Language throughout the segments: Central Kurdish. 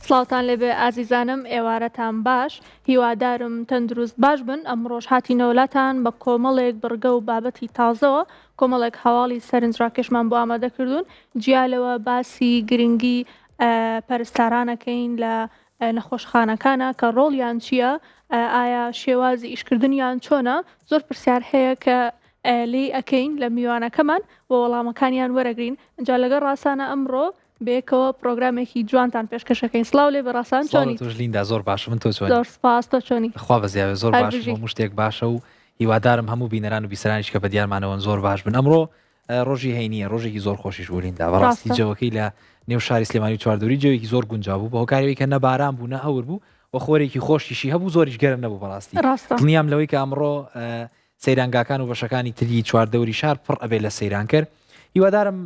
سڵاوتان لەبێ ئازیزانم، ئێوارەتان باش، هیوادارم تەندروست باش بن. ئەمڕۆژ هاتینە وڵاتان بە کۆمەڵێک بڕگە و بابەتی تازەوە، کۆمەڵێک هەواڵی سەرنجڕاکێشمان بۆ ئامادەکردوون. جیالەوە باسی گرنگی پەرستارانەکەین لە نەخۆشخانەکانە کە ڕۆڵیان چییە، ئایا شێوازی ئیشکردنیان چۆنە. زۆر پرسیار هەیە کە لێی ئەکەین لە میوانەکەمان بۆ وەڵامەکانیان وەرەگرین. جا لەگەڵ ڕاستانە ئەمڕۆ بێکەوە پرۆگرامێکی جوانتان پێشکەشەکەین. سڵاو لێ بەڕاستان چۆنی؟ لیندا زۆر باشم، تۆ چۆنی؟ زۆر سپاس، تۆ چۆنی؟ خوا بەزیاوێ زۆر باش، هەموو شتێک باشە و هیوادارم هەموو بینەران و بیسەرانیش کە بەدیارمانەوەن زۆر باش بن. ئەمڕۆ ڕۆژی هەینیە، ڕۆژێکی زۆر خۆشیش بوو لیندا. بەڕاستی جەوەکەی لە نێو شاری سلێمانی و چواردەوری جەوێکی زۆر گونجاو بوو، بە هۆکارەوەی کە نە باران بوو نە هەور بوو و خۆرێکی خۆشیشی هەبوو، زۆریش گەرم نەبوو. بەڕاستی دڵنیام لەوەی کە ئەمڕۆ سەیرانگاکان و بەشەکانی تری چواردەوری شار پڕ ئەبێ لە سەیران کرد. هیوادارم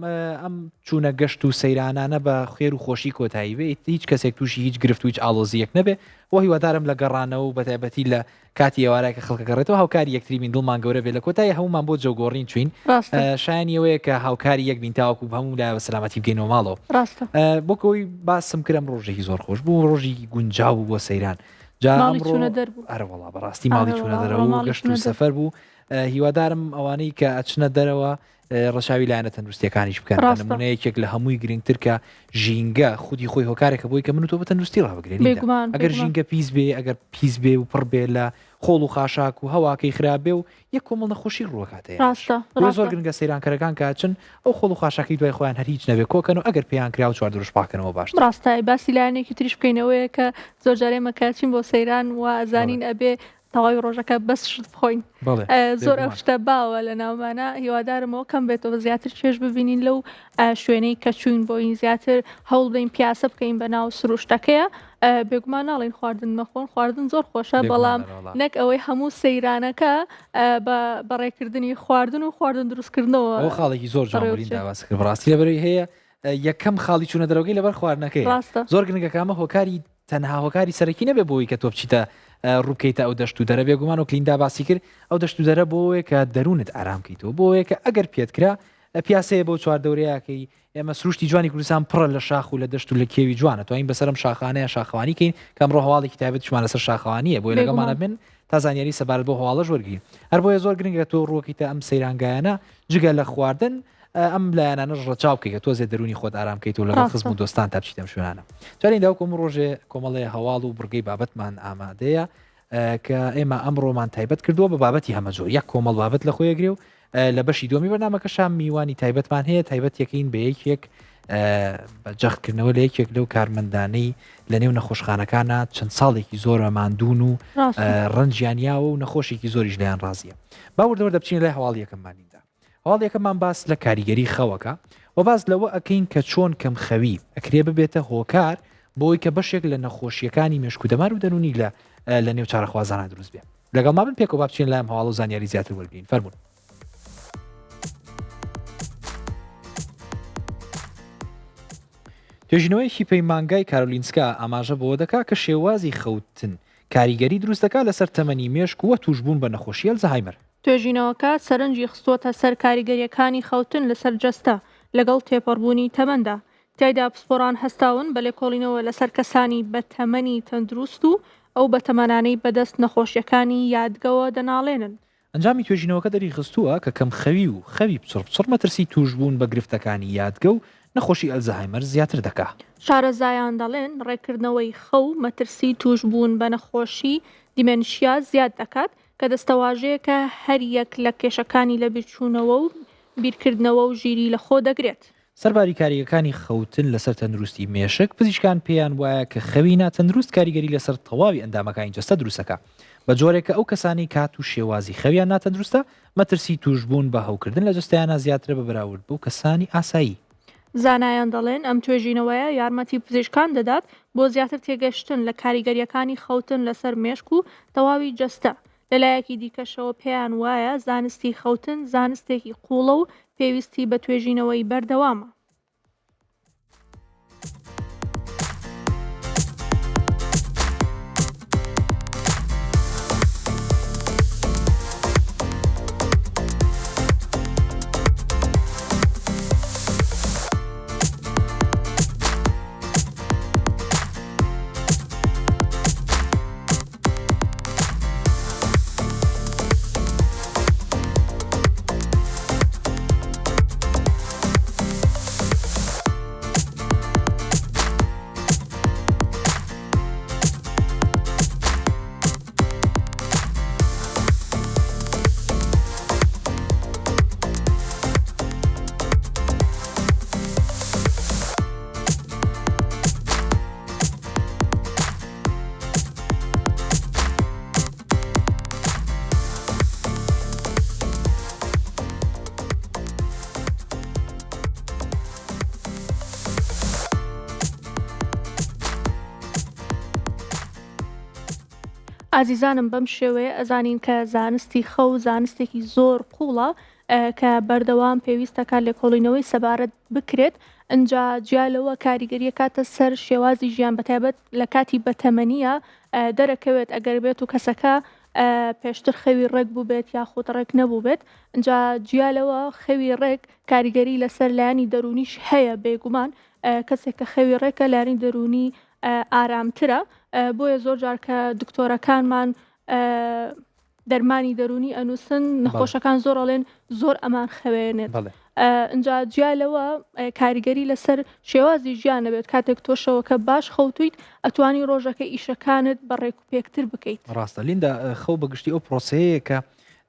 ئەم چوونە گەشت و سەیرانانە بە خێر و خۆشی کۆتایی بێت، هیچ کەسێک تووشی هیچ گرفت و هیچ ئاڵۆزیەک نەبێ و هیوادارم لە گەڕانەوە و بەتایبەتی لە کاتی ئێوارەیە کە خەڵکەکەڕێتەوە هاوکاری یەکتری بین، دڵمان گەورە بێت لە کۆتایی هەمومان بۆ جێگۆڕین چوین. شایانیەوەیە کە هاوکاری یەک بین تاوەکو هەموو لای بە سەلامەتی بگەینەوە ماڵەوە. بۆکەوەی باسم کردم ڕۆژێکی زۆر خۆش بوو، ڕۆژی گونجاو بوو بۆ سەیران. ئەرەوەڵا بەڕاستی ماڵی چوونە دەرەوە گەشت و سەفەر بوو. هیوادارم ئەوانەی کە ئەچنە دەرەوە ڕەشاوی لایەنە تەندروستیەکانیش بکەن. نمونەیەکێک لە هەمووی گرنگتر کە ژینگە خودی خۆی هۆکارێکە بۆی کە من و تۆ بە تەندروستی ڕابگرێت. ئەگەر ژینگە پیس بێ، ئەگەر پیس بێ و پڕ بێ لە خۆڵ و خاشاک و هەواکەی خراپ بێ و یەک کۆمەڵ نەخۆشی ڕوەکاتەیە. زۆر گرنگە سەیرانکەرەکان کاچن ئەو خۆڵ و خاشاکی دوای خۆیان هەر هیچ نەبێ کۆکەن و ئەگەر پێیان کرا و چواردەڕۆژ پاکەنەوە باش. ڕاستای باسی لایەنێکی تریش بکەینەوەیە کە زۆر جارێ مەکاتچین بۆ سەیران و ئەزانین ئەبێ تەواوی ڕۆژەکە بەس شت بخۆین. زۆر ئەو شتە باوە لە ناومانە. هیوادارمەوە کەم بێتەوە زیاتر چێژ ببینین لەو شوێنەی کە چوین بۆین زیاتر هەوڵ بدەین پیاسە بکەین بە ناو سروشتەکەیە. بێگومان ناڵین خواردن مەخۆن، خواردن زۆر خۆشە، بەڵام نەک ئەوەی هەموو سەیرانەکە بەڕێکردنی خواردن و خواردن دروستکردنەوە. ئەو خاڵێکی زۆر جوان داواز کرد. ڕاستی لەبەرەوەی هەیە یەکەم خاڵی چوونە دەرەوەی لەبەر خواردنەکەی. زۆر گرنگە کامە هۆکاری تەنها هۆکاری سەرەکی نەبێ بۆی کە تۆ بچیتە ڕووکەیتە ئەو دەشت و دەرە. بێگومان و کلیندا باسی کرد ئەو دەشت و دەرە بۆیە کە دەروونت ئارامکەیتەوە، بۆیە کە ئەگەر پێت کرا پیاسەیە بۆ چواردەورەیەکەی. ئێمە سروشتی جوانی کوردستان پڕە لە شاخ و لە دەشت و لە کێوی جوانە، توانین بەسەرم شاخانەیە شاخەوانی کەین کە ئەمڕۆ هەواڵێکی تایبەتیشمان لەسەر شاخەوانیە، بۆی لەگەڵمانە بن تا زانیاری سەبارەت بۆ هەواڵەش وەرگین. هەر بۆیە زۆر گرنگە تۆ ڕووەکەیتە ئەم سەیرانگایانە جگە لە خواردن ئەم لایەنانەش ڕەچاو بکەیت کە تۆزێ دەرونی خۆت ئارام بکەیت و لەگەڵ خزم و دۆستان تا بچیتە شوێنانە. جاریندا کۆم ڕۆژێ کۆمەڵەیە هەواڵ و بڕگەی بابەتمان ئامادەیە کە ئێمە ئەمڕۆمان تایبەت کردووە بە بابەتی هەمەجۆر. یەک کۆمەڵ بابەت لە خۆیەگرێ و لە بەشی دومی بەرنامەکەشان میوانی تایبەتمان هەیە. تایبەت یەکەین بە یەکێک بە جەختکردنەوە لە یەکێک لەو کارمەندانەی لە نێو نەخۆشخانەکانە چەند ساڵێکی زۆرە ماندوون و ڕەنجیانیاوە و نەخۆشێکی زۆریش لەیان ڕازیە. باوردەوە دەبچین لای هەواڵ یەکەممانیندا. هەواڵ یەکەممان باس لە کاریگەری خەوەکە و باز لەوە ئەکەین کە چۆن کەم خەوی ئەکرێ ببێتە هۆکار بۆی کە بەشێک لە نەخۆشیەکانی مێشکودەمار و دەرونی لە نێو چارەخوازانە دروست بێت. لەگەڵ ما بن پێکەوە بچین لایم هەواڵ و زانیاری زیاتر وەرگین. فەرموون. توێژینەوەیەکی پەیمانگای کارۆلینسکا ئاماژە بۆ دەکا کە شێوازی خەوتن کاریگەری دروست دەکات لەسەر تەمەنی مێشک وە توشبوون بە نەخۆشی ئەلزهایمەر. توێژینەوەکە سەرنجی خستووەتە سەر کاریگەریەکانی خەوتن لەسەر جەستە لەگەڵ تێپەڕبوونی تەمەندا. تایدا پسپۆران هەستاون بە لێکۆڵینەوە لەسەر کەسانی بە تەمەنی تەندروست و ئەو بە تەمەنانەی بەدەست نەخۆشیەکانی یادگەوە دەناڵێنن. ئەنجامی توێژینەوەکە دەری خستووە کە کەم خەوی و خەوی پچڕ مەترسی توشبوون بە گرفتەکانی یادگە و نەخۆشی ئەلزهایمەر زیاتر دەکات. شارەزایان دەڵێن ڕێکردنەوەی خەو مەترسی توشبوون بە نەخۆشی دیمەنشیا زیاد دەکات کە دەستەواژەیەکە هەر یەک لە کێشەکانی لە بیرچوونەوە و بیرکردنەوە و ژیری لە خۆ دەگرێت. سەرباری کاریگەکانی خەوتن لەسەر تەندروستی مێشک پزیشکان پێیان وایە کە خەوی ناتەندروست کاریگەری لەسەر تەواوی ئەندامەکانی جەستە دروستەکە بە جۆرێکە ئەو کەسانی کات و شێوازی خەویان ناتەندروستە مەترسی توشبوون بە هەوکردن لە جەستەیانە زیاترە بە بەراورد بەو کەسانی ئاسایی. زانایان دەڵێن ئەم توێژینەوەیە یارمەتی پزیشکان دەدات بۆ زیاتر تێگەشتن لە کاریگەریەکانی خەوتن لەسەر مێشک و تەواوی جەستە. لەلایەکی دیکەشەوە پێیان وایە زانستی خەوتن زانستێکی قوڵە و پێویستی بە توێژینەوەی بەردەوامە. ئازیزانم بەم شێوەیە ئەزانین کە زانستی خەو زانستێکی زۆر قوڵە کە بەردەوام پێویستە کار لێکۆڵینەوەی سەبارەت بکرێت. ئەجا جیالەوە کاریگەریە کاتە سەر شێوازی ژیان بەتایبەت لە کاتی بەتەمەنیە دەرەکەوێت ئەگەر بێت و کەسەکە پێشتر خەوی ڕێک بوو بێت یاخود ڕێک نەبوو بێت. ئەجا جیالەوە خەوی ڕێک کاریگەری لەسەر لایانی دەرونیش هەیە بێگومان کەسێک کە خەوی ڕێکە لایانی دەرونی ئارامترە بۆیە زۆر جار کە دکتۆرەکانمان دەرمانی دەرونی ئەنووسن نەخۆشەکان زۆر ئەڵێن زۆر ئەمان خەوێنێت. ئەجا جیالەوە کاریگەری لەسەر شێوازی ژیانە بێت کاتێک تۆشەوەکە باش خەوتویت ئەتوانی ڕۆژەکە ئیشەکانت بە ڕێک و پێکتر بکەیت. ڕاستە لیندا خەو بەگشتی ئەو پرۆسەیە کە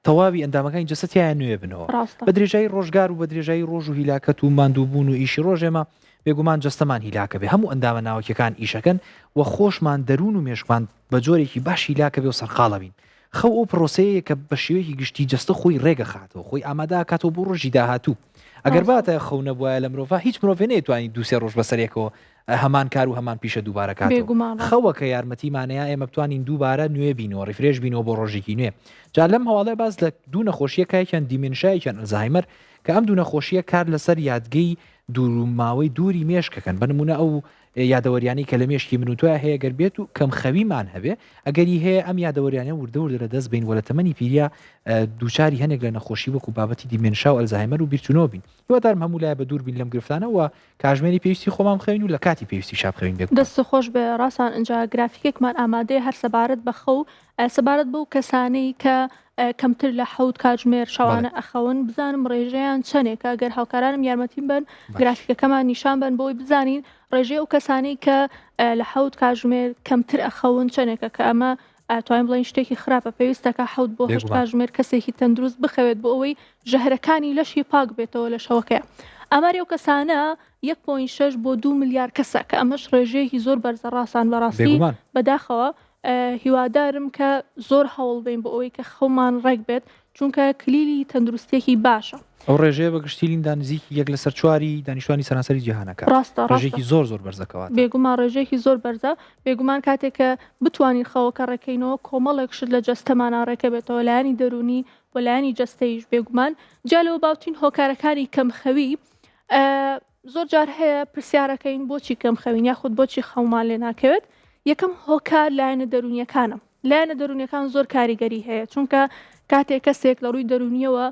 تەواوی ئەندامەکانی جەستیان نوێ بنەوە بە درێژایی ڕۆژگار و بە درێژایی ڕۆژ و هیلاکەت و ماندووبوون و ئیشی ڕۆژێمە بێگومان جەستەمان هیلاکە بێ هەموو ئەندامە ناوەکیەکان ئیشەکەن و خۆشمان دەروون و مێشکمان بە جۆرێکی باش هیلاکە بێ و سەرقاڵە بین. خەو ئەو پرۆسەیە کە بە شێوەیەکی گشتی جەستە خۆی ڕێگە خاتەوە خۆی ئامادە کاتەوە بۆ ڕۆژی داهاتوو. ئەگەر باتە خەو نەبووە لە مرۆڤ هیچ مرۆڤ نەیتوانێت دووسێ ڕۆژ بەسەرێکەوە هەمان کار و هەمان پیشە دووبارە کاتەوە. خەوە کە یارمەتیمانەیە ئێمە بتوانین دووبارە نوێ بینەوە ڕیفرێش بینەوە بۆ ڕۆژێکی نوێ. جا لەم هەواڵەیە باز لە دوو نەخۆشیەکەیان دیمێنشایەکیان ئەلزایمەر کە ئەم دوو نەخۆشیە کار لەسەر یادگەی دوورماوەی دووری مێشکەکەن بنمونە ئەو یادەوەریانی کە لە مێشکی منوتوە هەیە گەر بێت و کەم خەویمان هەبێ ئەگەری هەیە ئەم یادەوەریانە وردە دەست بین وە لە تەمەنی پیریا دووچاری هەنێک لە نەخۆشی وەکو بابەتی دیمێنشا و ئەلزایمەر و بیرچوونەوە بین. هیوادارم هەموو لایە بە دوور بین لەم گرفتانەوە کاژمێری پێویستی خۆمان بخەوین و لە کاتی پێویستی شاب بخەوین بێت. دەست خۆش بێ ڕاستان ئەجا گرافیکێکمان ئامادەیە هەر سەبارەت بە خەو سەبارەت بەو کەسانەی کە کەمتر لە حەوت کاتژمێر شەوانە ئەخەون بزانم ڕێژەیان چەندێکە گەر هاوکارانم یارمەتیم بن گرافیکەکەمان نیشان بن بۆی بزانین ڕێژەیە ئەو کەسانەی کە لە حەوت کاتژمێر کەمتر ئەخەون چەندێکە کە ئەمە توانین بڵین شتێکی خراپە پێویستەکە حەوت بۆ هەشت کاتژمێر کەسێکی تەندروست بخەوێت بۆ ئەوەی ژەهرەکانی لەشی پاک بێتەوە لە شەوەکەیە. ئەماری ئەو کەسانە 1.6 بۆ 2 ملیار کەسە کە ئەمەش ڕێژەیەکی زۆر بەرزە ڕاستان بەڕاستی بەداخەوە هیوادارم کە زۆر هەوڵ بین بۆ ئەوەی کە خەومان ڕێک بێت چونکە کلیلی تەندروستێکی باشە. ئەو ڕێژەیە بەگشتی لیندا نزیکی 1 لە سەر 4 دانیشتوانی سەرانسەری جیهانەکە ڕێژێکی زۆر بەرزەکەوە بێگومان ڕێژێکی زۆر بەرزە بێگومان کاتێک کە بتوانین خەوەکە ڕێکەینەوە کۆمەڵێک شت لە جەستەمانە ڕێکە بێتەوە لایانی دەرونی بۆ لایانی جەستەیش بێگومان جالەوە باوتین هۆکارەکانی کەمخەوی زۆر جار هەیە پرسیارەکەین بۆچی کەمخەوین یاخود بۆچی خەومان لێ ناکەوێت. یەکەم هۆکار لایەنە دەرونیەکانە لایەنە دەرونیەکان زۆر کاریگەری هەیە چونکە کاتێک کەسێک لە ڕووی دەرونیەوە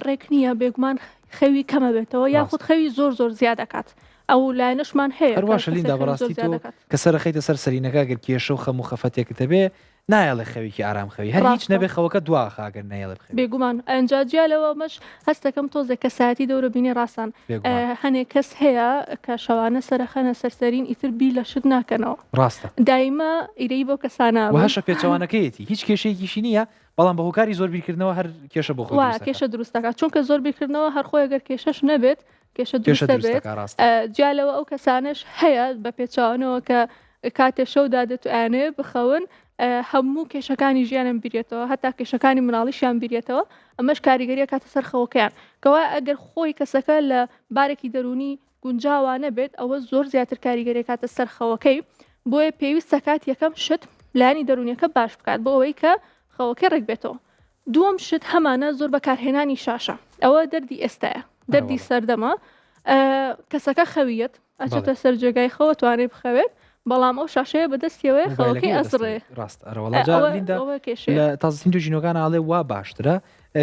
ڕێک نییە بێگومان خەوی کەمە بێتەوە یاخود خەوی زۆر زیاد دەکات ئەو لایەنشمان هەیە هەرواشە لیندا بەڕاستی تۆ کە سەرخەیتە سەر سەرینەکە گەر کێشە و خەم و خەفەتێکتە بێ نایەڵێ خەویکی ئارام خەوی هەر هیچ نەبێ خەوەکە دواخاگەر نایەڵێ بخەوی بێگومان ئەنجاجیالەوە مەش هەستەکەم تۆزێک کە ساعتی دەورە بینی ڕاستان هەنێک کەس هەیە کە شەوانە سەرخەنە سەرسەرین ئیتر بی لە شت ناکەنەوە ڕاستە دایمە ئیرەی بۆ کەسانە هەشە پێچەوانەکەیەتی هیچ کێشەیەکیشی نییە بەڵام بە هۆکاری زۆر بیرکردنەوە هەر کێشە بۆ خۆی کێشە دروستەکە چونکە زۆر بیرکردنەوە هەر خۆی ئەگەر کێشەش نەبێت کێشە دروستە بێت جیالەوە ئەو کەسانش هەیە بە پێچەوانەوە کە کاتێ شەودا دەتوانێ بخەون هەموو کێشەکانی ژیانم بیرێتەوە هەتا کێشەکانی مناڵیشیان بیرێتەوە ئەمەش کاریگەریە کاتە سەر خەوەکەیان کەوا ئەگەر خۆی کەسەکە لە بارێکی دەرونی گونجاوانە بێت ئەوە زۆر زیاتر کاریگەری کاتە سەر خەوەکەی بۆیە پێویستە کات یەکەم شت لایانی دەرونیەکە باش بکات بۆ ئەوەی کە خەوەکە ڕێک بێتەوە. دووەم شت هەمانە زۆر بەکارهێنانی شاشە ئەوە دەردی ئێستاە دەردی سەردەما کەسەکە خەویەت ئەچێتە سەر جێگای خەوە توانێ بخەوێت بەڵام ئەو شاشەیە بەدەستیەوەی خەوەکەی ئەسڕێ ڕاست لە تازین ژینەکان ئاڵێ وا باشترە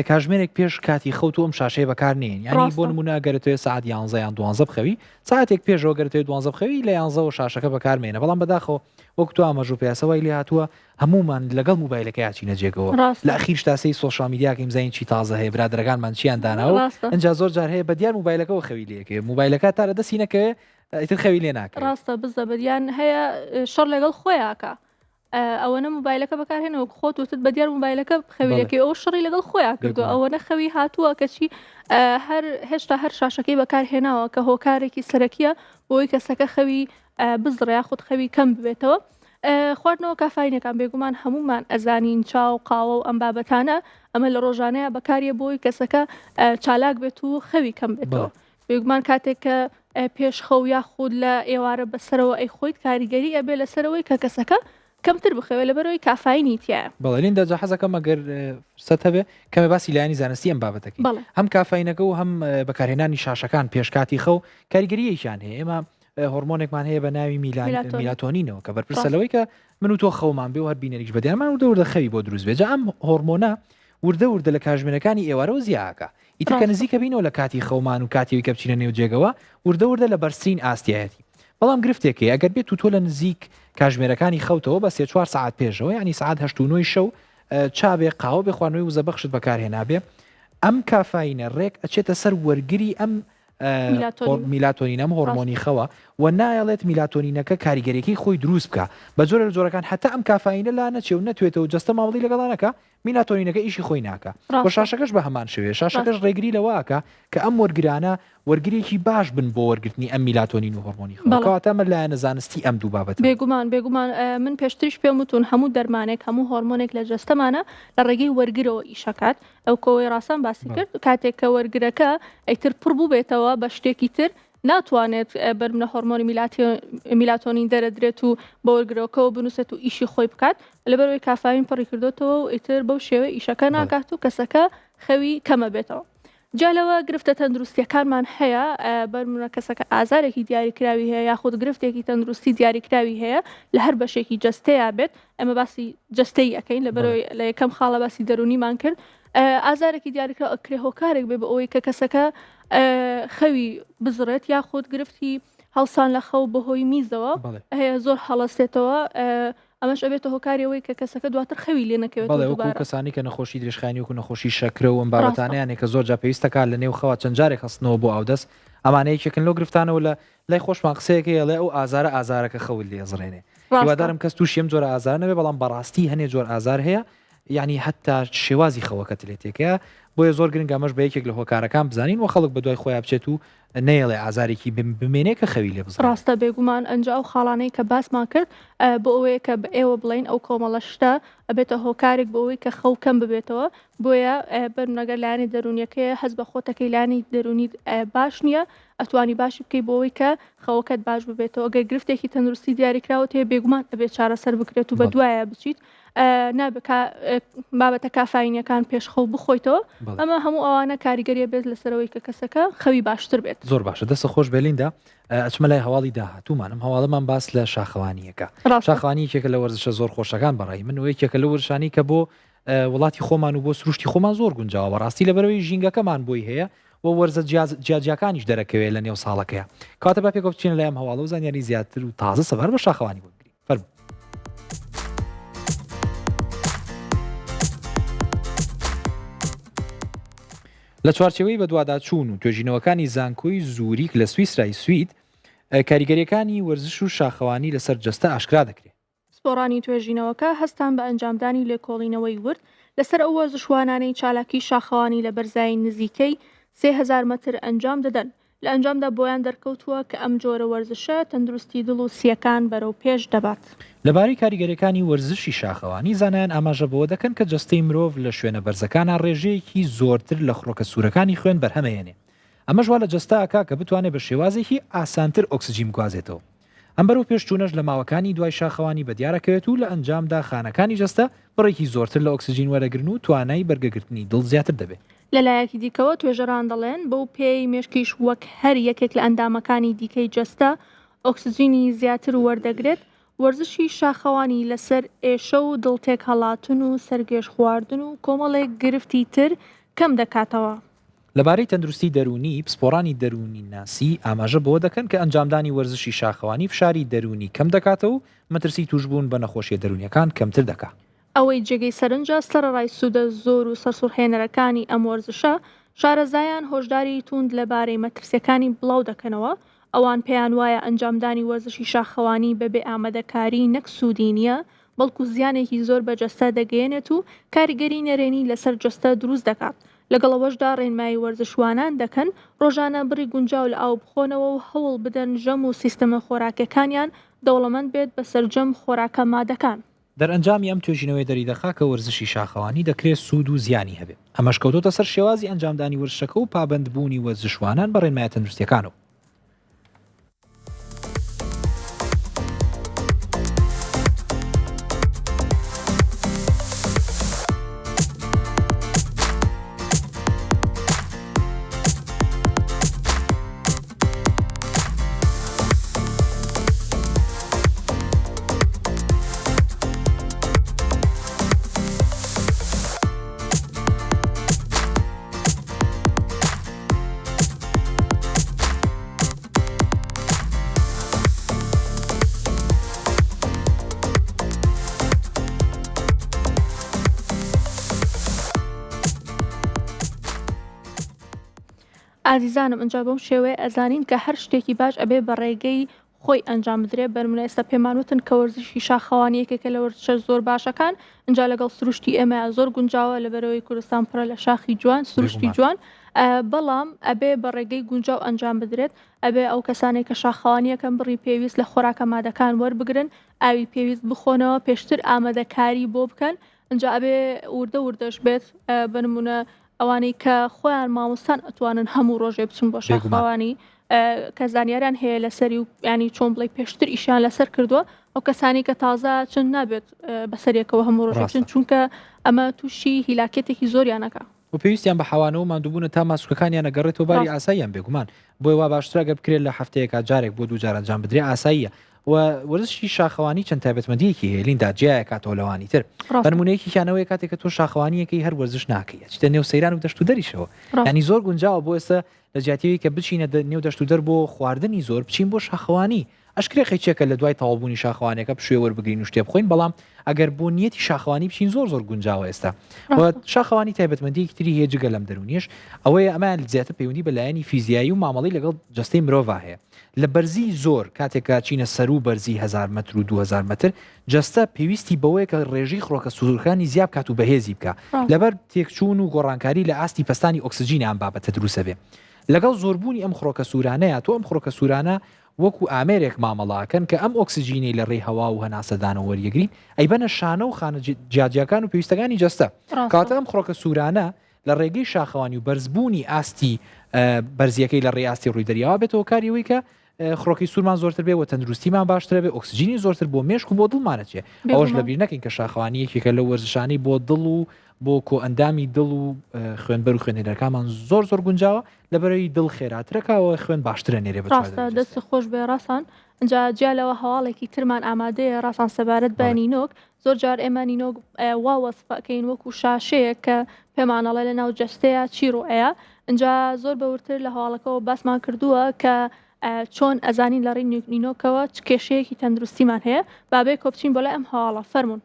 کاژمێرێک پێش کاتی خەوت و ئەم شاشەیە بەکار نێن ینی بۆ نمونە گەرێتوێ سعات 11 یان 12 بخەوی ساعتێک پێشەوە گەرێتوێ 12 بخەوی لە 11 شاشەکە بەکارمێنە بەڵام بەداخەوە وەکو تو ئاماژ و پیاسەوەی لێ هاتووە هەمومان لەگەڵ موبایلەکە یاچینە جێگەوە لە ئەخیر تاسی سۆشال میدیاکەیم زین چی تازە هەیە برادرەکانمان چیان داناوە ئەنجا زۆر جار هەیە بەدیار موبایلەکەەوە خەوی لێکێ موبایلەکە تا لە دەستی نەکەوێ ئیتر خەوی لێ ناکە ڕاستە بزە بەدیان هەیە شەڕ لەگەڵ خۆیاکە ئەوەنە موبایلەکە بەکارهێنەوە خۆت وتت بەدیار موبایلەکە خەویلەکەی ئەو شڕی لەگەڵ خۆیان کردو ئەوەنە خەوی هاتووە کەچی هێشتا هەر شاشەکەی بەکارهێناوە کە هۆکارێکی سەرەکیە بۆی کەسەکە خەوی بزڕیا خودت خەوی کەم ببێتەوە. خواردنەوە کافاینەکان بێگومان هەمومان ئەزانین چاو قاوە و ئەم بابەتانە ئەمە لە ڕۆژانەیە بەکاریە بۆی کەسەکە چالاک بێت و خەوی کەم بێتەوە بێگومان کاتێک کە پێش خەو یاخود لە ئێوارە بەسەرەوە ئەی خۆیت کاریگەری ئەبێ لەسەرەوەی کە کەسەکە کەمتر بخەوێت لەبەرەوەی کافاینی تایە. بەڵێ لیندا جا حەزەکەم ئەگەر فرسەت هەبێ کەمێ باسی لایانی زانستی ئەم بابەتەکەی هەم کافاینەکە و هەم بەکارهێنانی شاشەکان پێشکاتی خەو کاریگەریەکیان هەیە ئێمە هۆرمۆنێکمان هەیە بە ناوی میلاتۆنینەوە کە بەرپرسە لەوەی کە من و تۆ خەومان بێ و هەر بینەریش بەدیانمان وردە خەوی بۆ دروست بێت. جا ئەم هۆرمۆنە وردە لە کاتژمێرەکانی ئێوارەوە زیاکە ئیتر کە نزیکە بینەوە لە کاتی خەومان و کاتیەوەی کە بچینە نێو جێگەوە وردە لە بەرزترین ئاستیایەتی. بەڵام گرفتێکی ئەگەر بێت تۆ لە نزیک کاتژمێرەکانی خەوتەوە بە 3-4 ساعت پێشەوە ینی ساعت 8 شەو چابێ قاوە بێ خواردنەوەی وزە بەخشت بەکارهێنابێ ئەم کافاینە ڕێک ئەچێتە سەر وەرگری ئەم میلاتۆنین ئەم هۆرمۆنی خەوە و نایەڵێت میلاتۆنینەکە کاریگەریەکەی خۆی دروست بکە بە جۆرە لە جۆرەکان حتا ئەم کافاینە لا نەچێ و نەتوێتەوە جەستە ماوەڵی لەگەڵانەکە میلاتۆنینەکە ئیشی خۆی ناکە بۆ شاشەکەش بە هەمان شوێ شاشەکەش ڕێگری لەوەکە کە ئەم وەرگرانە وەرگریەکی باش بن بۆ وەرگرتنی ئەم میلاتۆنین و هۆرمۆنی خەوەکەواتەمە لایەنە زانستی ئەم دوو بابەت بێگومان من پێشتریش پێم وتون هەموو دەرمانێک هەموو هۆرمۆنێک لە جەستەمانە لە ڕێگەی وەرگرەوە ئیشەکات ئەو کۆی ڕاستان باسی کرد کاتێک کە وەرگرەکە ئەیتر پڕ بوو بێتەوە بە شتێکی تر ناتوانێت بەرمنە هۆرمۆنی میلاتۆنین دەرەدرێت و بە وەرگرەوەکەەوە بنووسێت و ئیشی خۆی بکات لەبەرەوەی کافاین پڕی کردوتەوە و ئیتر بەو شێوە ئیشەکە ناکات و کەسەکە خەوی کەمە بێتەوە. جالەوە گرفتە تەندروستیەکانمان هەیە بەرمونە کەسەکە ئازارێکی دیاریکراوی هەیە یاخود گرفتێکی تەندروستی دیاریکراوی هەیە لە هەر بەشێکی جەستەیە بێت ئەمە باسی جەستەی ئەەکەین لەبەرەوەی لە یەکەم خاڵە باسی دەرونیمان کرد ئازارێکی دیاریکرا ئەکرێ هۆکارێک بێ بە ئەوەی کە کەسەکە خەوی بزڕێت یاخود گرفتی هەڵسان لە خەو بەهۆی میزەوە هەیە زۆر هەڵەستێتەوە ئەمەش ئەبێتە هۆکاریەوەی کە کەسەکە دواتر خەوی لێ نەکەوێت کەسانی کە نەخۆشی درێژخانی و نەخۆشی شەکرە و ئەم بابەتانیانێک کە زۆر جا پێویستەکە لە نێو خەوە چەند جارێک هەستنەوە بۆ ئاودەست ئەمانەیەکێکن لەو گرفتانەوە لە لای خۆشمان قسەیەکە ئەڵێ ئەو ئازارەکە خەوت لێزڕێنێ هیوادارم کەس تووشیم جۆرە ئازار نەبێ بەڵام بەڕاستی هەنێ جۆر ئازار هەیە یعنی حتا شێوازی خەوەکەت لێتێکەیە بۆیە زۆر گرنگ ئەمەش بە یەکێک لە هۆکارەکان بزانین و خەڵک بە دوای خۆیان بچێت و نەیەڵێ ئازارێکی بمێنێ کە خەوی لێ بزڕێت. ڕاستە بێگومان ئەنج ئەو خاڵانەی کە باسمان کرد بۆ ئەوەیە کە بە ئێوە بڵین ئەو کۆمەڵە شتە ئەبێتە هۆکارێک بۆ ئەوەی کە خەو کەم ببێتەوە بۆیە بەرنەگەر لایانی دەرونیەکەی هەست بە خۆتەکەی لانی دەرونی باش نییە ئەتوانی باشی بکەی بۆ ئەوەی کە خەوەکەت باش ببێتەوە گەر گرفتێکی تەندروستی دیاریکراوە تێ بێگومان ئەبێت چارەسەر بکرێت و بە دوایە بچیت بابەتە کافاینەکان پێشخەو بخۆیتەوە ئەمە هەموو ئەوانە کاریگەریە بێت لەسەرەوەی کە کەسەکە خەوی باشتر بێت. زۆر باشە دەستە خۆش بێلیندا ئەچمە لای هەواڵی داهاتوومانم هەواڵەمان باس لە شاخەوانیەکە شاخوانیەکێکە لە وەرزشە زۆر خۆشەکان بەڕای من وەیەکێکە لە ورشانی کە بۆ وڵاتی خۆمان و بۆ سروشتی خۆمان زۆر گونجاوە بەڕاستی لەبەرەوەی ژینگەکەمان بۆی هەیە و وەرزە جیاجیاکانیش دەرەکەوێت لە نێو ساڵەکەیە کاتە با پێکۆ بچینە لەم هەواڵە و زانیاری زیاتر و تازە سەبار بە شاخەوانی بگری فەرموو. لە چوارچەوەی بە دوواداچوون و توێژینەوەکانی زانکۆی زوریک لە سویسرای سوید کاریگەریەکانی وەرزش و شاخەوانی لەسەر جەستە ئاشکرا دەکرێت. سپۆرانی توێژینەوەکە هەستان بە ئەنجامدانی لێکۆڵینەوەی ورد لەسەر ئەو وەرزشوانانەی چالاکی شاخەوانی لە بەرزایی نزیکەی 3000 متر ئەنجام دەدەن لە ئەنجامدا بۆیان دەرکەوتووە کە ئەم جۆرە وەرزشە تەندروستی دڵ و سیەکان بەرەو پێش دەبات. لەبارەی کاریگەریەکانی وەرزشی شاخەوانی زانایان ئاماژە بەوە دەکەن کە جەستەی مرۆڤ لە شوێنە بەرزەکانە ڕێژەیەکی زۆرتر لە خڕۆکە سوورەکانی خوێن بەرهەمەیەنێ ئەمەش وا لە جەستەکە کە بتوانێت بە شێوازێکی ئاسانتر ئۆکسجین بگوازێتەوە ئەم بەرەو پێشچوونەش لە ماوەکانی دوای شاخەوانی بەدیارەکەوێت و لە ئەنجامدا خانەکانی جەستە بڕێکی زۆرتر لە ئۆکسجین وەرەگرن و توانای بەرگەگرتنی دڵ زیاتر دەبێت. لەلایەکی دیکەوە توێژەران دەڵێن بەو پێی مێشکیش وەک هەر یەکێک لە ئەندامەکانی دیکەی جەستە ئۆکسجینی زیاتر وەردەگرێت وەرزشی شاخەوانی لەسەر ئێشە و دڵتێک هەڵاتن و سەرگێش خواردن و کۆمەڵێک گرفتی تر کەم دەکاتەوە. لەبارەی تەندروستی دەرونی پسپۆرانی دەرونی ناسی ئاماژە بۆ دەکەن کە ئەنجامدانی وەرزشی شاخەوانی فشاری دەرونی کەم دەکاتەوە و مەترسی توشبوون بە نەخۆشیە دەرونیەکان کەمتر دەکات. ئەوەی جێگەی سەرنجە سەرڕای سوودە زۆر و سەرسوڕهێنەرەکانی ئەم وەرزشە شارەزایان هۆشداری توند لەبارەی مەترسیەکانی بڵاو دەکەنەوە ئەوان پێیان وایە ئەنجامدانی وەرزشی شاخەوانی بەبێ ئامادەکاری نەک سوودی نییە بەڵکو زیانێکی زۆر بە جەستە دەگەێنێت و کاریگەری نەرێنی لەسەر جەستە دروست دەکات. لەگەڵەوەشدا ڕێنمایی وەرزشوانان دەکەن ڕۆژانە بڕی گونجاو لە ئاو بخۆنەوە و هەوڵ بدەن ژەم و سیستەمە خۆراکەکانیان دەوڵەمەند بێت بە سەرجەم خۆراکە مادەکان. دەرئەنجامی ئەم توێژینەوەی دەریدەخا کە وەرزشی شاخەوانی دەکرێت سوود و زیانی هەبێت ئەمەش کەوتۆتە سەر شێوازی ئەنجامدانی وەرزشەکە و پابەندبوونی وەرزشوانان بە ڕێنمایە تەندروستیەکانەوە. ئازیزانم ئەنجا بەم شێوەیە ئەزانین کە هەر شتێکی باش ئەبێ بە ڕێگەی خۆی ئەنجام بدرێ. بەرمونە ئێستا پێمانوتن کە وەرزشی شاخەوانیەکێکە لە وەرزشە زۆر باشەکان ئەنجا لەگەڵ سروشتی ئێمە زۆر گونجاوە لەبەرەوەی کوردستان پڕە لە شاخی جوان سروشتی جوان، بەڵام ئەبێ بە ڕێگەی گونجاو ئەنجام بدرێت. ئەبێ ئەو کەسانێک کە شاخەوانیەکەن بڕی پێویست لە خۆراکە مادەکان وەربگرن، ئاوی پێویست بخۆنەوە پێشتر ئامادەکاری بۆ بکەن. ئەنجا ئەبێ وردە وردەش بێت بەنمونە ئەوانەی کە خۆیان مامۆستان ئەتوانن هەموو ڕۆژێ بچن بۆ شاخەوانی کە زانیاریان هەیە لەسەری و ینی چۆن بڵێ پێشتر ئیشیان لەسەر کردووە. ئەو کەسانی کە تازە چند نابێت بەسەرێکەوە هەموو ڕۆژێ بچن، چونکە ئەمە تووشی هیلاکێتێکی زۆریانەکە و پێویستیان بە حەوانەوە مادووبوونە تا ماسوولەکانیان نەگەڕێتەوە باری ئاساییان بێگومان بۆی وا باشترە گە بکرێت لە هەفتەیەکە جارێک بۆ دوو جار ئەنجام بدرێ ئاساییە. و وەرزشی شاخەوانی چەند تایبەتمەندیەکی هەیە لیندا جیایە کاتەوە لەوانی تر. بەنمونەیەکی کیانەوەی کاتێک کە تۆ شاخەوانیەکەی هەر وەرزش ناکەی چتە نێو سەیران و دەشت و دەریشەوە، ینی زۆر گونجاوە بۆ ئێستا لە جیاتیەوەی کە بچینە نێو دەشت و دەر بۆ خواردنی زۆر بچین بۆ شاخەوانی. ئەشکرێ خەیچێکە لە دوای تەواوبوونی شاخەوانەکە پشوێ وەربگرین و شتێ بخۆین، بەڵام ئەگەر بۆ نیەتی شاخەوانی بچین زۆر گونجاوە. ئێستا شاخەوانی تایبەتمەندیەکی تری هەیە جگە لەم دەرونیش ئەوەیە ئەمان زیاتر پەیوەندی بە لایەنی فیزیایی و مامەڵی لەگەڵ جەستەی مرۆڤ هەیە. لە بەرزی زۆر کاتێکە چینە سەر و بەرزی 1000 متر و 2000 متر جەستە پێویستی بەوەیە کە ڕێژەی خڕۆکە سوورەکانی زیاب کات و بەهێزی بکە لەبەر تێکچوون و گۆڕانکاری لە ئاستی پەستانی ئۆکسجینی ئەم بابەتە دروستە بێ. لەگەڵ زۆربوونی ئەم خڕۆکە سوورانەیە تۆ ئەم خڕۆکە سوورانە وەکو ئامێرێک مامەڵاکەن کە ئەم ئۆکسجینەی لە ڕێی هەوا و هەناسەدانە وەریەگرین ئەیبەنە شانە و خانە جیاجیەکان و پێویستەکانی جەستە. کاتە ئەم خڕۆکە سوورانە لە ڕێگەی شاخەوانی و بەرزبوونی ئاستی بەرزیەکەی لە ڕێی ئاستی ڕووی دەریاوە بێتەوە کاریەوەی کە خڕۆکی سوورمان زۆرتر بێ و تەندروستیمان باشترە بێ، ئۆکسجینی زۆرتر بۆ مێشک و بۆ دڵمانەچێ. ئەوەش لەبیر نەکەین کە شاخەوانیەکێکە لە وەرزشانەی بۆ دڵ و بۆ کۆ ئەندامی دڵ و خوێنبەر و خوێنەرەکانمان زۆر گونجاوە لەبەرەوەی دڵ خێراترەکەەوە خوێن باشترە نێرێ بەڕاستە دەست خۆش بێ ڕاستان. ئەنجا جیالەوە هەواڵێکی ترمان ئامادەیە ڕاستان سەبارەت بە نینۆک. زۆر جار ئێمە نینۆک وا وەسفەکەین وەکو شاشەیە کە پێمانەڵێ لە ناو جەستەیە چیرۆەیە. ئەنجا زۆر بەورتر لە هەواڵەکەەوە باسمان کردووە کە چۆن ئەزانین لە ڕێی نینۆکەوە چ کێشەیەکی تەندروستیمان هەیە. بابێ کۆبچین بۆ لای ئەم هەواڵە فەرمونون.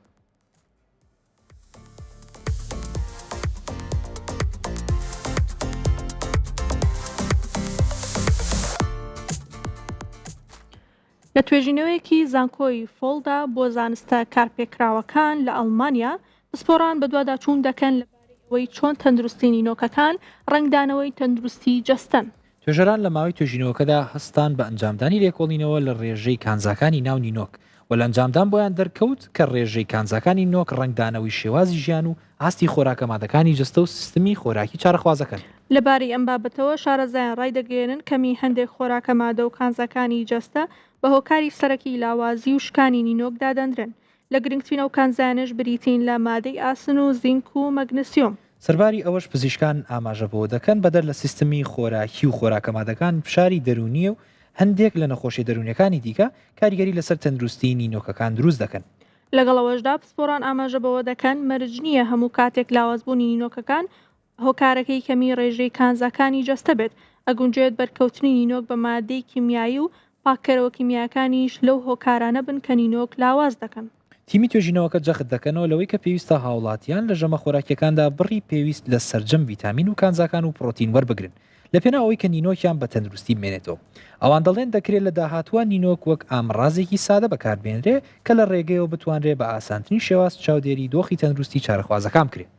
لە توێژینەوەیەکی زانکۆی فۆڵدا بۆ زانستە کارپێکراوەکان لە ئەڵمانیا پسپۆران بە دوواداچوون دەکەن لەبارەی ئەوەی چۆن تەندروستی نینۆکەکان ڕنگدانەوەی تەندروستی جەستن. توێژەران لە ماوەی توێژینەوەکەدا هەستان بە ئەنجامدانی لێکۆڵینەوە لە ڕێژەی کانزاکانی ناو نینۆک و لە ئەنجامدان بۆیان دەرکەوت کە ڕێژەی کانزاکانی نۆک ڕنگدانەوەی شێوازی ژیان و ئاستی خۆراکە مادەکانی جەستە و سیستمی خۆراکی چارەخوازەکەن. لەبارەی ئەم بابەتەوە شارەزایان ڕای دەگەێنن کەمی هەندێک خۆراکە مادە و کانزەکانی جەستە بە هۆکاری سەرەکی لاوازی و شکانی نینۆک دادەندرن. لە گرنگترین ئەو کانزانش بریتین لە مادەی ئاسن و زینک و مەگنسیۆم. سەرباری ئەوەش پزیشکان ئاماژەبەوە دەکەن بەدەر لە سیستمی خۆراکی و خۆراکە مادەکان فشاری دەرونیە و هەندێک لە نەخۆشی دەرونیەکانی دیکە کاریگەری لەسەر تەندروستی نینۆکەکان دروست دەکەن. لەگەڵەوەشدا پسپۆران ئاماژەبەوە دەکەن مەرج نییە هەموو کاتێک لاوازبوونی نینۆکەکان هۆکارەکەی کەمی ڕێژەی کانزاکانی جەستە بێت. ئەگونجێت بەرکەوتنی نینۆک بە مادەی کیمیایی و پاکەرەوە کیمیاکانیش لەو هۆکارانە بن کە نینۆک لاواز دەکەن. تیمی توێژینەوەکە جەخت دەکەنەوە لەوەی کە پێویستە هاوڵاتیان لە ژەمە خۆراکیەکاندا بڕی پێویست لە سەرجەم ڤیتامین و کانزاکان و پرۆتین وەربگرن لە پێناوەی کە نینۆکیان بە تەندروستی بمێنێتەوە. ئەوان دەڵێن دەکرێت لە داهاتوە نینۆک وەک ئامڕازێکی سادە بەکاربێنرێ کە لە ڕێگەیەوە بتوانرێ بە ئاسانترین شێواز چاودێری دۆخی تەندروستی چارەخوازەکان بکرێت.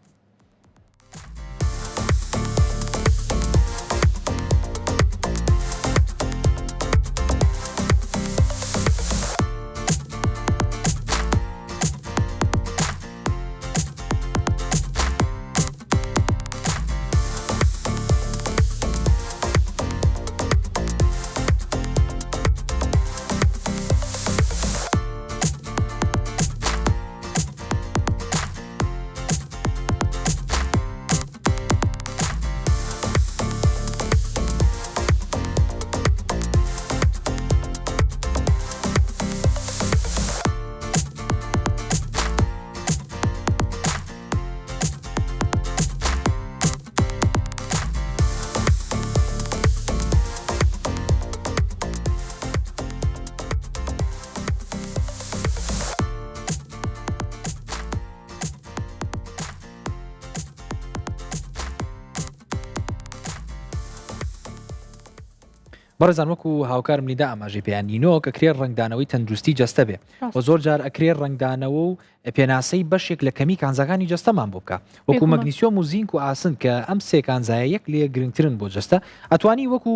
بەڕێزان وەکو هاوکارم لیدا ئاماژەی پێیان نینۆک ئەکرێت ڕنگدانەوەی تەندروستی جەستە بێ و زۆر جار ئەکرێت ڕنگدانەوە و پێناسەی بەشێک لە کەمی کانزەکانی جەستەمان بۆ بکە وەکو مەگنیسیۆم و زینک و ئاسن کە ئەم سێ کانزایە یەک لێ گرنگترن بۆ جەستە ئەتوانی وەکو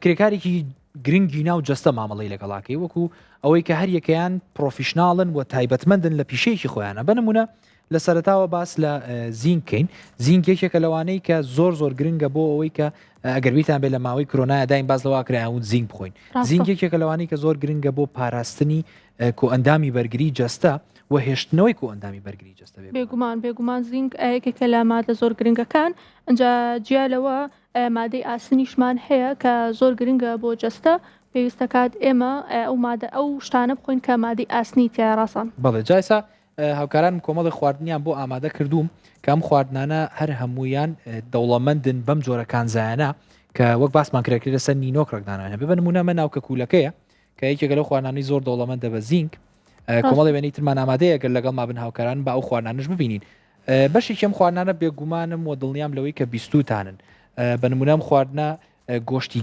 کرێکارێکی گرنگی ناو جەستە مامەڵی لەگەڵاکەی وەکو ئەوەی کە هەر یەکەیان پرۆفیشناڵن و تایبەتمەندن لە پیشەیەکی خۆیانە بنمونە لە سەرەتاوە باس لە زینکەین زینک یەکێکە لەوانەی کە زۆر گرنگە بۆ ئەوەی کە ئەگەر بیتان بێت لە ماوەی کۆرۆنایە دایم باز لەوە کرایون زینک بخۆین زینک یەکێکە لەوانەی کە زۆر گرنگە بۆ پاراستنی کۆئەندامی بەرگری جەستە و هێشتنەوەی کۆئەندامی بەرگری جەستە بێگومان زینک یەکێکە لە مادە زۆر گرنگەکان ئەنجا جیالەوە مادەی ئاسنیشمان هەیە کە زۆر گرنگە بۆ جەستە پێویستە کات ئێمە ئەو مادە ئەو شتانە بخۆین کە مادەی ئاسنی تیا ڕاستان بەڵێ جایسا هاوکاران کۆمەڵی خواردنیان بۆ ئامادە کردووم کە ئەم خواردنانە هەر هەمویان دەوڵەمەندن بەم جۆرە کانزایانە کە وەک باسمان کرێت لەسەر نینۆک ڕێکدانانە ببنمونە من ناوکە کوولەکەیە کە یەکێکە لەو خواردنانەی زۆر دەوڵەمەندە بە زینک کۆمەڵی وێنەی ترمان ئامادەیە گەر لەگەڵ ما بن هاوکاران بە ئەو خواردنانش ببینین بەشێکی ئەم خواردنانە بێگومانم و دڵنیام لەوەی کە 20تانن بنمونە ئەم خواردنە گۆشتی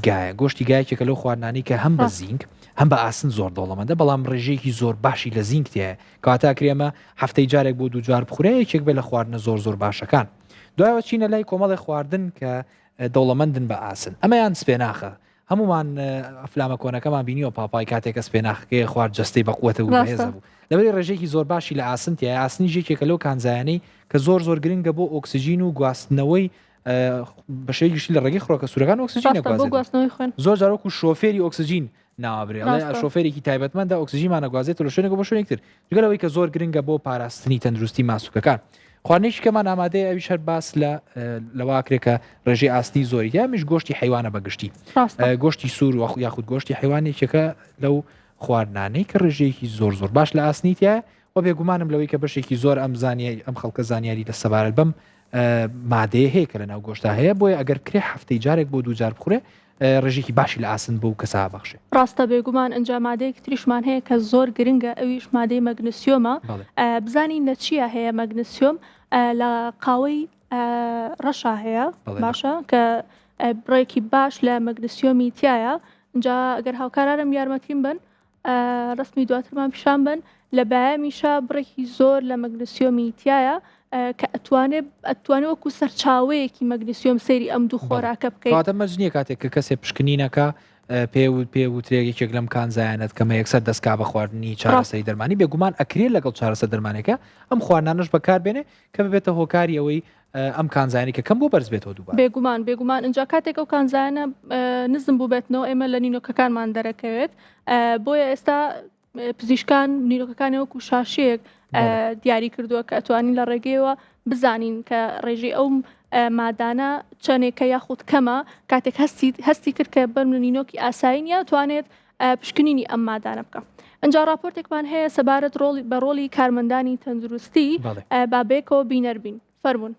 گایەکێکە لەو خواردنانی کە هەم بە زینک هەم بە ئاسن زۆر دەوڵەمەندە بەڵام ڕێژەیەکی زۆر باشی لە زینک تایە کەواتە کرێمە هەفتەی جارێک بۆ دوو جار بخورێ یەکێک بێ لە خواردنە زۆر باشەکان دوایەوە چینە لای کۆمەڵی خواردن کە دەوڵەمەندن بە ئاسن ئەمەیان سپێناخە هەمومان ئەفلامە کۆنەکەمان بینیەوە پاپای کاتێکە سپێناخەکەی خوارد جەستەی بەقوەتە و بەهێزە بوو لەبەری ڕێژەیەکی زۆر باشی لە ئاسن تایە ئاسنی ژێکێکە لەو کانزایانەی کە زۆر گرنگە بۆ ئۆکسجین و گواستنەوەی بەشەیەکیشی لە ڕێگەی خۆکە سوورەکان ئۆکسجینە زۆر جارۆکو شۆفێری ئۆکسجین ناوابرێ شۆفێرێکی تایبەتمەندە ئۆکسجینمانە گوازێت لە شوێنێک بۆ شوێنێکتر جگەلەوەی کە زۆر گرنگە بۆ پاراستنی تەندروستی ماسووکەکان خواردنێکی کەمان ئامادەیە ئەویش هەر باس لەواکرێکە ڕێژەی ئاستی زۆری یامیش گۆشتی حیوانە بەگشتی گۆشتی سوور یاخود گۆشتی حیوانێکێکە لەو خواردنانەی کە ڕێژەیەکی زۆر باش لە ئاسنیتە و بێگومانم لەوەی کە بەشێکی زۆر ئەم خەڵکە زانیاری لە سەبارەت بەم مادەیە هەیە کە لە ناو گۆشتا هەیە بۆیە ئەگەر کرێ هەفتەی جارێک بۆ دوو جار بخورێ ڕێژێکی باشی لە ئاسن بوو کەسا بەخشێ ڕاستە بێگومان ئەنجا مادەیەکی تریشمان هەیە کە زۆر گرنگە ئەویش مادەی مەگنسیۆمە بزانین لە چیە هەیە مەگنسیۆم لە قاوەی ڕەشا هەیە باشە کە بڕێکی باش لە مەگنسیۆمی تایە ئەنجا ئەگەر هاوکارانم یارمەتیم بن ڕستمی دواترمان پیشان بن لە بایەمیشە بڕێکی زۆر لە مەگنسیۆمی تایە کە ئەتوانێت وەکو سەرچاوەیەکی مەگنسیۆم سەیری ئەم دوو خۆراکە بکەیت کاتە مەجنیە کاتێک کە کەسێ پشکنینەکە پێ وترێکێک لەم کانزایانەت کەمە یەکسەر دەستکا بە خواردنی چارەسەری دەرمانی بێگومان ئەکرێت لەگەڵ چارەسە دەرمانێکە ئەم خواردنانش بەکاربێنێ کە ببێتە هۆکاری ئەوەی ئەم کانزایانی کە کەم بۆ بەرز بێتەوە دووبار بێگومان ئەنجا کاتێک ئەو کانزایانە نزم بوو بێتنەوە ئێمە لە نینۆکەکانمان دەرەکەوێت بۆیە ئێستا پزیشکان نینۆکەکانی وەکو شاشەیەک دیاری کردووە کە ئەتوانین لە ڕێگەیەوە بزانین کە ڕێژەی ئەو مادانە چەندێکە یاخود کەمە کاتێک هەستی کرد کە بەرم لە نینۆکی ئاسایی نیە توانێت پشکنینی ئەم مادانە بکە ئەنجا راپۆرتێکمان هەیە سەبارەت بە ڕۆڵی کارمەندانی تەندروستی بابێکەوە بینەربین فەرمون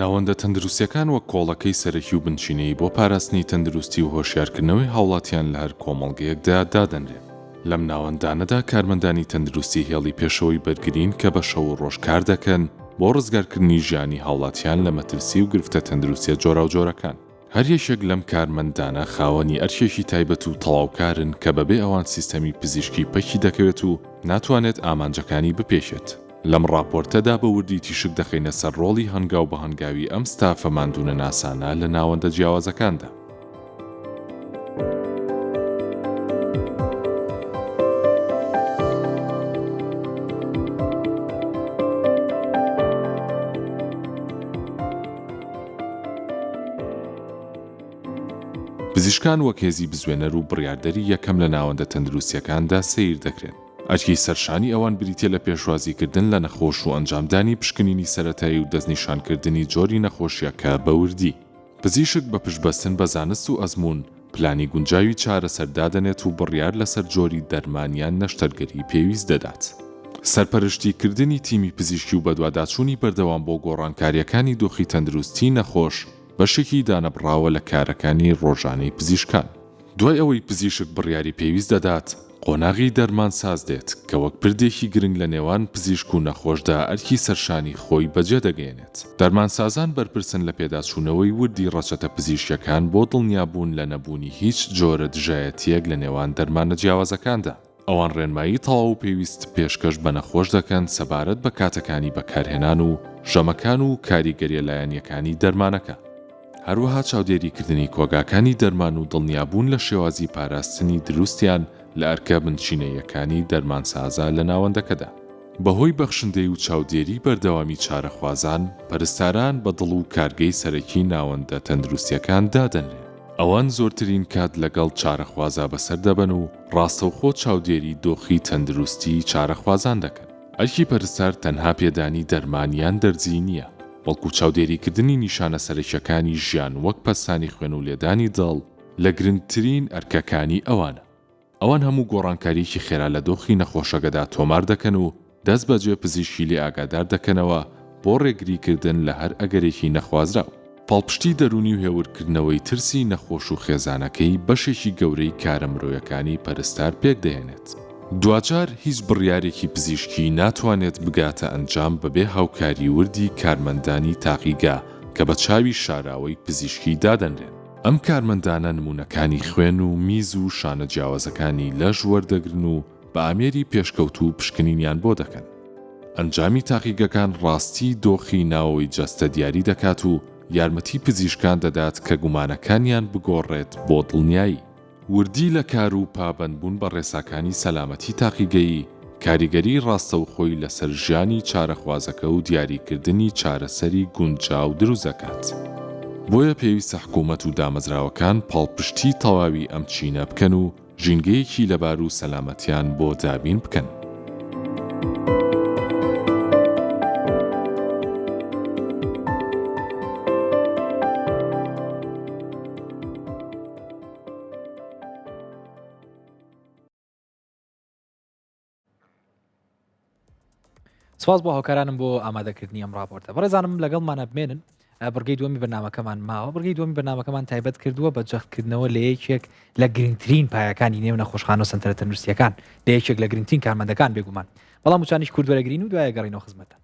ناوەندە تەندروستیەکان وەک کۆڵەکەی سەرەکی و بنچینەی بۆ پاراستنی تەندروستی و هۆشیارکردنەوەی هاوڵاتیان لە هەر کۆمەڵگەیەکدا دادەنرێن. لەم ناوەندانەدا کارمەندانی تەندروستی هێڵی پێشەوەی بەرگرین کە بە شەو و ڕۆژ کار دەکەن بۆ ڕزگارکردنی ژیانی هاوڵاتیان لە مەترسی و گرفتە تەندروستیە جۆراوجۆرەکان. هەر یەکێک لەم کارمەندانە خاوەنی ئەرکێکی تایبەت و تەواوکارن کە بەبێ ئەوان سیستەمی پزیشکی پەکی دەکەوێت و ناتوانێت ئامانجەکانی بپێشێت. لەم راپۆرتەدا بە وردی تیشک دەخینە سەر ڕۆڵی هەنگاو بە هەنگاوی ئەم ستافە ماندوونە ناسانە لە ناوەندە جیاوازەکاندا. پزیشکان وەک هێزی بزوێنەر و بڕیاردەری یەکەم لە ناوەندە تەندروستیەکاندا سیر دەکرێن. ئەرکی سەرشانی ئەوان بریتە لە پێشوازیکردن لە نەخۆش و ئەنجامدانی پشکنینی سەرەتایی و دەستنیشانکردنی جۆری نەخۆشیەکە بە وردی. پزیشک بە پشتبەستن بە زانست و ئەزمون پلانی گونجاوی چارەسەردادەنێت و بڕیار لەسەر جۆری دەرمانیان نەشتەرگەری پێویست دەدات. سەرپەرشتیکردنی تیمی پزیشکی و بەدواداچوونی بەردەوام بۆ گۆڕانکاریەکانی دۆخی تەندروستی نەخۆش بەشێکی دانەبڕاوە لە کارەکانی ڕۆژانەی پزیشکان. دوای ئەوەی پزیشک بڕیاری پێویست دەدات، قۆناغی دەرمان ساز دێت کە وەک پردێکی گرنگ لە نێوان پزیشک و نەخۆشدا ئەرکی سەرشانی خۆی بەجێ دەگەێنێت. دەرمانسازان بەرپرسن لە پێداچوونەوەی وردی ڕەچەتە پزیشکەکان بۆ دڵنیابوون لە نەبوونی هیچ جۆرە دژایەتیەک لە نێوان دەرمانە جیاوازەکاندا. ئەوان ڕێنمایی تەواو و پێویست پێشکەش بە نەخۆش دەکەن سەبارەت بە کاتەکانی بەکارهێنان و ژەمەکان و کاریگەریە لایەنیەکانی دەرمانەکە. هەروەها چاودێریکردنی کۆگاکانی دەرمان و دڵنیابوون لە شێوازی پاراستنی دروستیان لە ئەرکە بنچینەیەکانی دەرمانسازە لە ناوەندەکەدا. بەهۆی بەخشندەی و چاودێری بەردەوامی چارەخوازان، پەرستاران بە دڵ و کارگەی سەرەکی ناوەندە تەندروستیەکان دادەنرێن. ئەوان زۆرترین کات لەگەڵ چارەخوازە بەسەر دەبن و ڕاستەوخۆ چاودێری دۆخی تەندروستی چارەخوازان دەکەن. ئەرکی پەرستار تەنها پێدانی دەرمانیان دەرزی نییە، بەڵکو چاودێریکردنی نیشانە سەرەکیەکانی ژیان وەک پەستانی خوێن و لێدانی دڵ لە گرنگترین ئەرکەکانی ئەوانە. ئەوان هەموو گۆڕانکاریکی خێرا لە دۆخی نەخۆشەکەدا تۆمار دەکەن و دەست بەجێ پزیشکی لێ ئاگادار دەکەنەوە بۆ ڕێگریکردن لە هەر ئەگەرێکی نەخوازراو. پاڵپشتی دەرونی و هێورکردنەوەی ترسی نەخۆش و خێزانەکەی بەشێکی گەورەی کارە مرۆیەکانی پەرستار پێک دەهێنێت. دوجار هیچ بڕیارێکی پزیشکی ناتوانێت بگاتە ئەنجام بەبێ هاوکاری وردی کارمەندانی تاقیگا کە بە چاوی شاراوەی پزیشکی دادەنرێن. ئەم کارمەندانە نمونەکانی خوێن و میز و شانە جیاوازەکانی لەش وەردەگرن و بە ئامێری پێشکەوت و پشکنینیان بۆ دەکەن. ئەنجامی تاقیگەکان ڕاستی دۆخی ناوەوەی جەستە دیاری دەکات و یارمەتی پزیشکان دەدات کە گومانەکانیان بگۆڕێت بۆ دڵنیایی. وردی لە کار و پابەندبوون بە ڕێساکانی سەلامەتی تاقیگەیی، کاریگەری ڕاستەوخۆی لەسەر ژیانی چارەخوازەکە و دیاریکردنی چارەسەری گونجاو دروست دەکات. بۆیە پێویستە حکوومەت و دامەزراوەکان پاڵپشتی تەواوی ئەم چینە بکەن و ژینگەیەکی لەبار و سەلامەتیان بۆ دابین بکەن. سواز بۆ هاوکارانم بۆ ئامادەکردنی ئەم راپۆرتە. بەڕێزانم لەگەڵمانە بمێنن بڕگەی دووەمی بەرنامەکەمان ماوە. بڕگەی دووەمی بەرنامەکەمان تایبەت کردووە بە جەختکردنەوە لە یەکێک لە گرنگترین پایەکانی نێو نەخۆشخانە و سەنتەرە تەندروستیەکان، لە یەکێک لە گرنگترین کارمەندەکان بێگومان. بەڵام وچانیش کورد وەرەگرین و دوایە گەڕینەوە خزمەتە.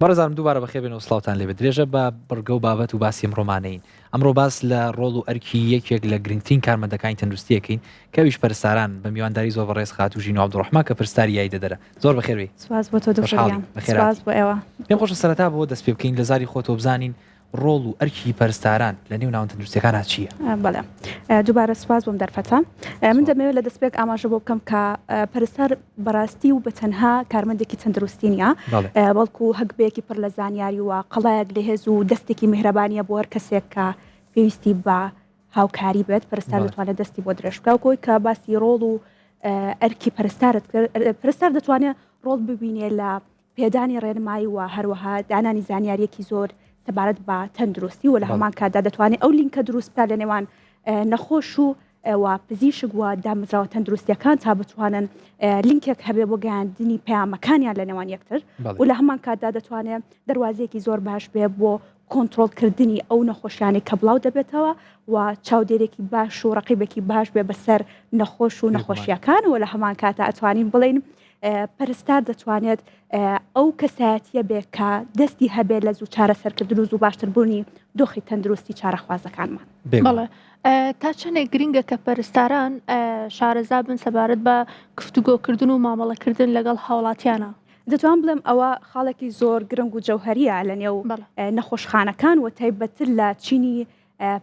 بەڕێزانم دووبارە بەخێبێنەوە سڵاوتان لێ بدرێژە بە بڕگە و بابەت و باسی ئەمڕۆمانەین. ئەمڕۆ باس لە ڕۆڵ و ئەرکی یەکێک لە گرنگترین کارمەندەکانی تەندروستیەکەین کەویش پەرستاران بە میوانداری زۆر بەڕێز خات و ژین و عەبدوڕەحمان کە پەرستاری یای دەدەرە. زۆر بەخێر بێ. سواز بۆ تۆ دکتۆریان. سواز بۆ ئێوە. پێم خۆشە سەرەتا بۆ دەست پێ بکەین لە زاری خۆتۆ بزانین ڕۆڵ و ئەرکی پەرستاران لە نێو ناو تەندروستیەکانە چییە؟ بەڵێ دووبارە سواز بۆم دەرفەتە. من دەمەوێت لە دەستپێک ئاماژە بۆ بکەم کە پەرستار بەڕاستی و بەتەنها کارمەندێکی تەندروستی نیە، بەڵکو هەگبەیەکی پڕ لە زانیاری و قەڵایەک لە هێز و دەستێکی میهرەبانیە بۆ هەر کەسێک کە پێویستی بە هاوکاری بێت. پەرستار دەتوانێت دەستی بۆ درێژ بکە. کۆی کە باسی ڕۆڵ و ئەرکی پەرستارت کرد، پەرستار دەتوانێت ڕۆڵ ببینێ لە پێدانی ڕێنمایی و هەروەها دانانی زانیاریەکی زۆر سەبارەت بە تەندروستی و لە هەمان کاتدا دەتوانێت ئەو لینکە دروست بکات لە نێوان نەخۆش و پزیشک و دامەزراوە تەندروستیەکان تا بتوانن لینکێک هەبێ بۆ گەیاندنی پەیامەکانیان لە نێوان یەکتر و لە هەمان کاتدا دەتوانێت دەواازەیەکی زۆر باش بێ بۆ کۆنتترۆلکردنی ئەو نەخۆشیانی کە بڵاو دەبێتەوە و چاودێرێکی باش و ڕقیبێکی باش بێ بەسەر نەخۆش و نەخۆشیەکان و لە هەمان کاتە ئەتوانین بڵین پەرستار دەتوانێت ئەو کەسایەتیە بێ کە دەستی هەبێت لە زوو چارەسەرکردن و زوو باشتربوونی دۆخی تەندروستی چارەخوازەکانمان. بەڵێ تا چەندێک گرنگە کە پەرستاران شارەزا بن سەبارەت بە گفتوگۆکردن و مامەڵەکردن لەگەڵ هاوڵاتیانە. دەتوان بڵێم ئەوە خاڵێکی زۆر گرنگ و جەوهەریە لە نێو نەخۆشخانەکان و تایبەتر لە چینی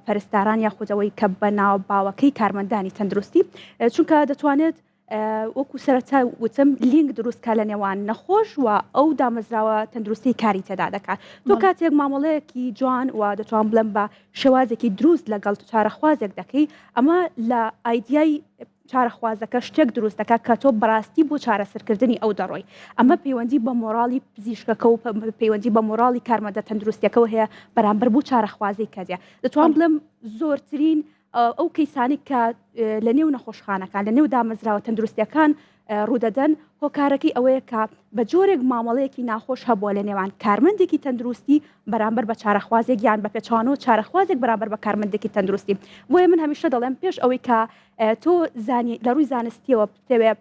پەرستاران یاخودەوەی کە بە ناو باوەکەی کارمەندانی تەندروستی، چونکە دەتوانێت وەکو سەرەتا وتم لینک دروستکە لە نێوان نەخۆش و ئەو دامەزراوە تەندروستی کاری تێدا دەکات. تۆ کاتێک مامەڵەیەکی جوان و دەتوان بڵێم بە شێوازێکی دروست لەگەڵ چارەخوازێک دەکەی، ئەمە لە ئایدیای چارەخوازەکە شتێک دروست دەکات کە تۆ بەڕاستی بۆ چارەسەرکردنی ئەو دەڕۆی. ئەمە پەیوەندی بە مۆراڵی پزیشکەکە و پەیوەندی بە مۆراڵی کارمەندە تەندروستیەکەەوە هەیە بەرامبەر بوو چارەخوازی کەدێ. دەتوان بڵێم زۆرترین ئەو کەیسانی کە لە نێو نەخۆشخانەکان لە نێو دامەزراوە تەندروستیەکان ڕوودەدەن هۆکارەکەی ئەوەیە کە بە جۆرێک مامەڵەیەکی ناخۆش هەبووە لە نێوان کارمەندێکی تەندروستی بەرامبەر بە چارەخوازێک یان بە پێچوانەوە چارەخوازێک بەرامبەر بە کارمەندێکی تەندروستی بۆیە من هەمیشە دەڵێم پێش ئەوەی کە تۆ لە ڕووی زانستیەوە بتەوێت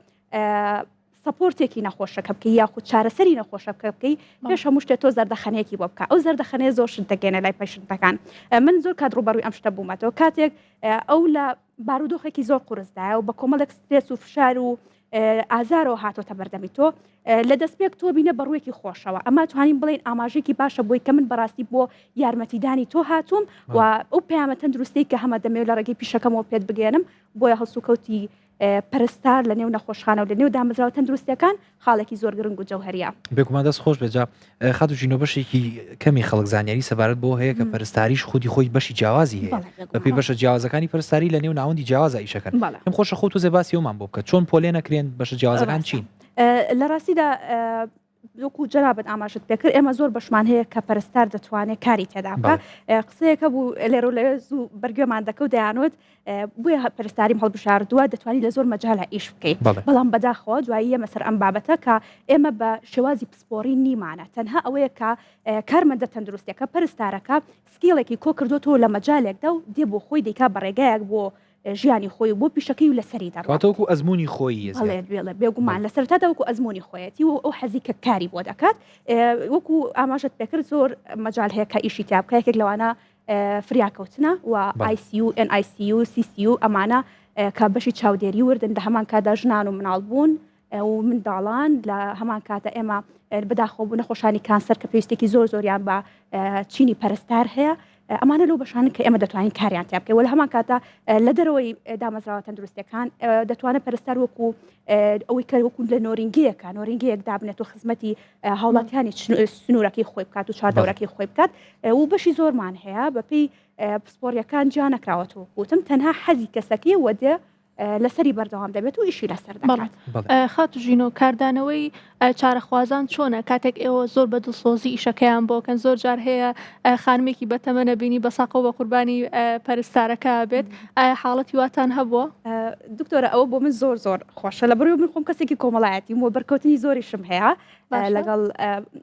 سپۆرتێکی نەخۆشەکە بکەی یاخود چارەسەری نەخۆشە بکەی پێش هەموو شتێک تۆ زەردەخەنەیەکی بۆ بکە ئەو زەردەخەنەیە زۆر شت دەگەێنە لای پێشنتەکان من زۆر کات ڕوبەڕووی ئەم شتە بوومەتەوە کاتێک ئەو لە بارودۆخێکی زۆر قورسدایە و بە کۆمەڵێک سترێس و فشار و ئازارەوە هاتۆتە بەردەمی تۆ لە دەستپێک تۆ بینە بەڕوویەکی خۆشەوە ئەمە توانین بڵێن ئاماژێکی باشە بۆی کە من بەڕاستی بۆ یارمەتیدانی تۆ هاتووم و ئەو پەیامە تەندروستی کە هەمە دەمەوێت لە ڕێگەی پیشەکەمەوە پێت بگەێنم بۆیە هەڵسوکەوتی پەرستار لە نێو نەخۆشخانە و لە نێو دامەزراوە تەندروستیەکان خاڵێکی زۆر گرنگ و جەوهەریە بێگومان دەست خۆش بێجا خات و ژینۆ بەشێکی کەمی خەڵک زانیاری سەبارەت بۆ هەیە کە پەرستاریش خودی خۆی بەشی جیاوازی هەیە بەپێی بەشە جیاوازەکانی پەرستاری لە نێو ناوەندی جیاوازە ئیشەکەن ئەم خۆشە خۆت و زێباسی ئەومان بۆ بکە چۆن پۆلێ نەکرێن بەشە جیاوازەکان چین لە ڕاستیدا وەکو جەرابەت ئاماژت پێکرد ئێمە زۆر بەشمان هەیە کە پەرستار دەتوانێت کاری تێدا بکە قسەیەکە بوو لێرە لە زوو بەرگێمان دەکەوت دەیانوت بۆیە پەرستاریم هەڵبژاردووە دەتوانانی لە زۆر مەجاالە ئیش بکەیت بەڵام بەداخەوە دوایی ئێمە سەر ئەم بابەتە کە ئێمە بە شێوازی پسپۆری نیمانە تەنها ئەوەیە کە کارمەندە تەندروستیەکە پەرستارەکە سکیڵێکی کۆ کردوتەوە لە مەجالێکدا و دێ بۆ خۆی دەیکا بە ڕێگایەک بۆ ژیانی خۆی بۆ پیشەکەی و لە سەری دەڕاتەوەکو ئەزمموی خۆی بێگومان لە سەرتادا وەکو ئەزمموی خۆیەتی و ئەو حەزی کە کاری بۆ دەکات وەکو ئاماژت پێکرد زۆر مەجال هەیە کە ئیشی تیا بکە یەکێک لەوانە فریاکەوتنە و ICU NICU CCU ئەمانە کە بەشی چاودێری وردن لە هەمان کادا ژنان و مناڵبوون و منداڵان لە هەمان کاتە ئێمە بەداخۆبوو نەخۆشانی کانسەر کە پێویستێکی زۆر زۆریان بە چینی پەرستار هەیە ئەمانە لەو بەشانن کە ئێمە دەتوانین کاریان تیا بکەین وە هەمان کاتە لە دەرەوەی دامەزراوە تەندروستیەکان دەتوانێت پەرستار وەکو ئەوەی کە وەکو لە نۆرینگەیەکە نۆرینگەیەک دابنێت و خزمەتی هاوڵاتیانی سنوورەکەی خۆی بکات و چاردەورەکەی خۆی بکات و بەشی زۆرمان هەیە بەپێی پسپۆریەکان جا نەکراوەتەوە وتم تەنها حەزی کەسەکەی وەدە لەسەری بەردەوام دەبێت و ئیشی لەسەر دەکات خات و ژینۆ کاردانەوەی چارەخوازان چۆنە کاتێک ئێوە زۆر بە دڵسۆزی ئیشەکەیان بۆکەن زۆر جار هەیە خانمێکی بەتەمەنە بینی بە ساقە بە قوربانی پەرستارەکە بێت ئایا حاڵەتی واتان هەبووە دکتۆرە ئەوە بۆ من زۆر زۆر خۆشە لە بەروی من خۆم کەسێکی کۆمەڵایەتی و بەرکەوتنی زۆریشم هەیە لەگەڵ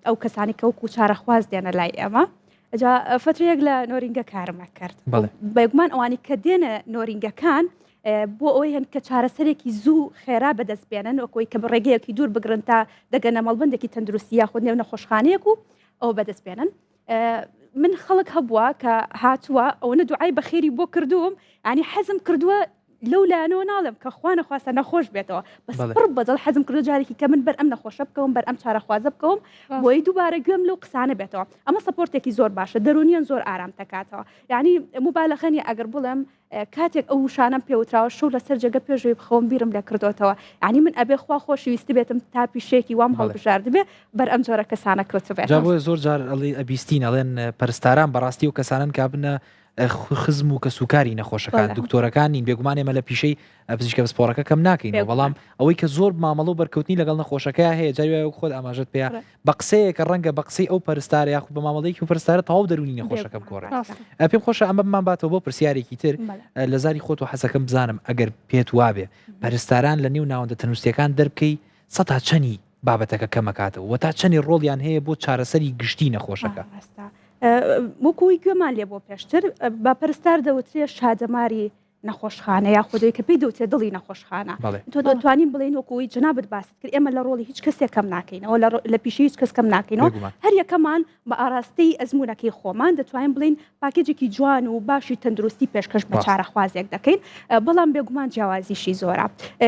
ئەو کەسانی کە وەکو چارەخواز دێنە لای ئێمە جا فترەیەک لە نۆرینگە کارمە کرد بەگومان ئەوانی کە دێنە نۆرینگەکان بۆ ئەوەی هەن کە چارەسەرێکی زوو خێرا بەدەستبێنن وەکەوەی کە بڕێگەیەکی دوور بگرن تا دەگەنە مەڵبندێکی تەندروستی یاخود نێو نەخۆشخانەیەک و ئەو بەدەستبێنن من خەڵک هەبووە کە هاتووە ئەوەنە دوعای بەخێری بۆ کردووم ینی حەزم کردووە لەو لایەنەوە ناڵم کە خوا نەخواستە نەخۆش بێتەوە بەس پڕ بەدڵ حەزم کردو جارێکی کە من بەر ئەم نەخۆشە بکەوم بەر ئەم چارەخوازە بکەوم بۆی دووبارە گوێم لەو قسانە بێتەوە ئەمە سەپۆرتێکی زۆر باشە دەرونیان زۆر ئارام تەکاتەوە یعنی مبالەخەنی ئەگەر بڵێم کاتێک ئەو شانم پێوتراوە شەو لەسەر جێگە پێشوی بخەوم بیرم لێ کردوتەوە ینی من ئەبێ خوا خۆشویستی بێتم تا پیشێکی وام هەڵبژارد بێ بەر ئەم جۆرە کەسانە کەوتە بێت بۆ زۆر جار ئەبیستین ئەڵێن پەرستاران بەڕاستی و کەسانن کابنە خزم و کە سوکاری نەخۆشەکان دکتۆرەکان نین بێگومان ئێمە لە پیشەی پزیشکە پسپۆڕەکە کەم ناکەین بەڵام ئەوەی کە زۆر مامەڵە و بەرکەوتنی لەگەڵ نەخۆشەکە هەیە جای خۆت ئاماژت پێ بە قسەیەکە ڕەنگە بە قسەی ئەو پەرستارە یاخود بە مامەڵەیەکی و پەرستارە تەواو دەرونی نەخۆشەکە بگۆڕێت پێم خۆشە ئەمە بمان باتەوە بۆ پرسیارێکی تر لە زاری خۆت و حەسەکەم بزانم ئەگەر پێت وابێ پەرستاران لە نێو ناوەندە تەندروستیەکان دەربکەی سەد تا چەندی بابەتەکە کەمەکاتەوە و تا چەندی ڕۆڵیان هەیە بۆ چارەسەری گشتی نەخۆشەکە وەکوی گوێمان لێ بۆ پێشتر بە پەرستار دەوترێ شادەماری نەخۆشخانە یا خودی کە پێی دەوتێت دڵی نەخۆشخانە تۆ دەتوانین بڵین وەکوی جنابەت باست کرد ئێمە لە ڕۆڵی هیچ کەسێک کەم ناکەینەوە لە پیشی هیچ کەس کەم ناکەینەوە هەر یەکەمان بە ئاراستەی ئەزمونونەکەی خۆمان دەتوانین بڵین پاکێجێکی جوان و باشی تەندروستی پێشکەش بە چارەخوازێک دەکەین بەڵام بێگومان جیاوازیشی زۆرە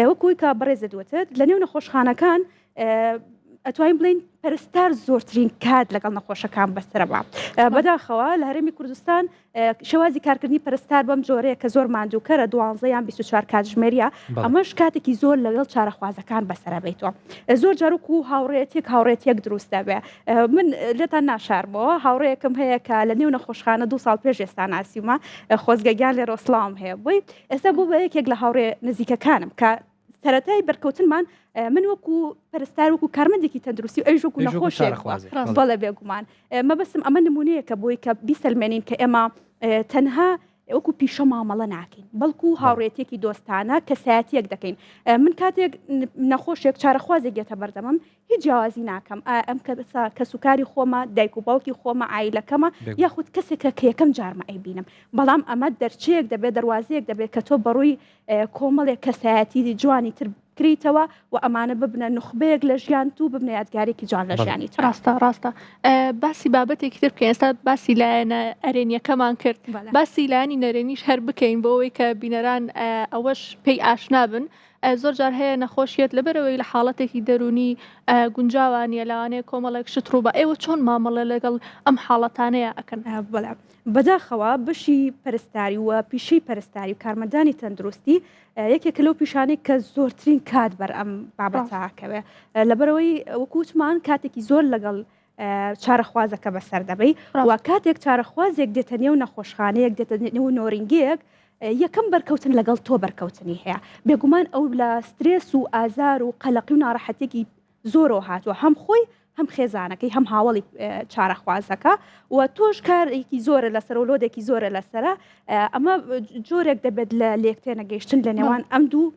وەکوی کە بەڕێزە دوتت لە نێو نەخۆشخانەکان ئەتوانین بڵین پەرستار زۆرترین کات لەگەڵ نەخۆشەکان بەسەرەوە بەداخەوە لە هەرێمی کوردستان شێوازی کارکردنی پەرستار بەم جۆرەیە کە زۆر ماندووکەرە 12 یان 24 کاتژمێریە ئەمەش کاتێکی زۆر لەگەڵ چارەخوازەکان بەسەرەبێتەوە زۆر جارک و هاوڕێتێک دروستە بێ من لێتان ناشاربەوە هاوڕەیەکم هەیە کە لە نێو نەخۆشخانە 2 ساڵ پێش ئێستا ناسیمە خۆزگەگیان لێ ڕۆسڵام هەیە بۆی ئێستا بوو بە یەکێک لە هاوڕێ نزیکەکانم کە سەرەتای بەرکەوتنمان من وەکو پەرستار وەکو کارمەندێکی تەندروستی ئەویش وەکو نەخۆشێک بەڵێ بێگومان مەبەستم ئەمە نمونەیە کە بۆی کە بیسەلمێنین کە ئێمە تەنها وەکو پیشە مامەڵە ناکەین بەڵکو هاوڕێتێکی دۆستانە کەسایەتیەک دەکەین من کاتێک نەخۆشێک چارەخوازێک گێتە بەردەمم هیچ جیاوازی ناکەم ئەم کە سوکاری خۆمە دایک و باوکی خۆمە ئایلەکەمە یاخود کەسێکە کە یەکەم جارمە ئەیبینم بەڵام ئەمە دەرچەیەک دەبێت دەواازەیەک دەبێت کە تۆ بەڕووی کۆمەڵێک کەسایەتی جوانی تر کریتەوە و ئەمانە ببنە نخبەیەک لە ژیان تو ببنە یادگارێکی جوان لە ژیانی ڕاستە باسی بابەتێکی تر بکەین ئێستا باسی لایەنە ئەرێنیەکەمان کرد باسی لایانی نەرێنیش هەر بکەین بۆەوەی کە بینەران ئەوەش پێی ئاشنابن زۆر جار هەیە نەخۆشیێت لەبەرەوەی لە حاڵەتێکی دەرونی گونجاوانیە لەوانەیە کۆمەڵێک شت ڕوو بە ئێوە چۆن مامەڵە لەگەڵ ئەم حاڵەتانەیە ئەکەن بەداخەوە بەشی پەرستاری و پیشەی پەرستاری و کارمەندانی تەندروستی یەکێکە لەو پیشانەی کە زۆرترین کات بەر ئەم بابەتاکەوێ لەبەرەوەی وەکووتمان کاتێکی زۆر لەگەڵ چارەخوازەکە بەسەر دەبەی و کاتێک چارەخوازێک دێتە نێو نەخۆشخانەیەک دێتە نێو نۆرینگەیەک یەکەم بەرکەوتن لەگەڵ تۆ بەرکەوتنی هەیە بێگومان ئەو لە سترێس و ئازار و قەلەقی و ناڕەحەتێکی زۆرەوە هاتووە هەم خۆی هەم خێزانەکەی هەم هاوڵی چارەخوازەکە و تۆش کارێکی زۆرە لەسەر و لۆدێکی زۆرە لەسرە ئەمە جۆرێک دەبێت لە لێکتێنە گەیشتن لە نێوان ئەم دوو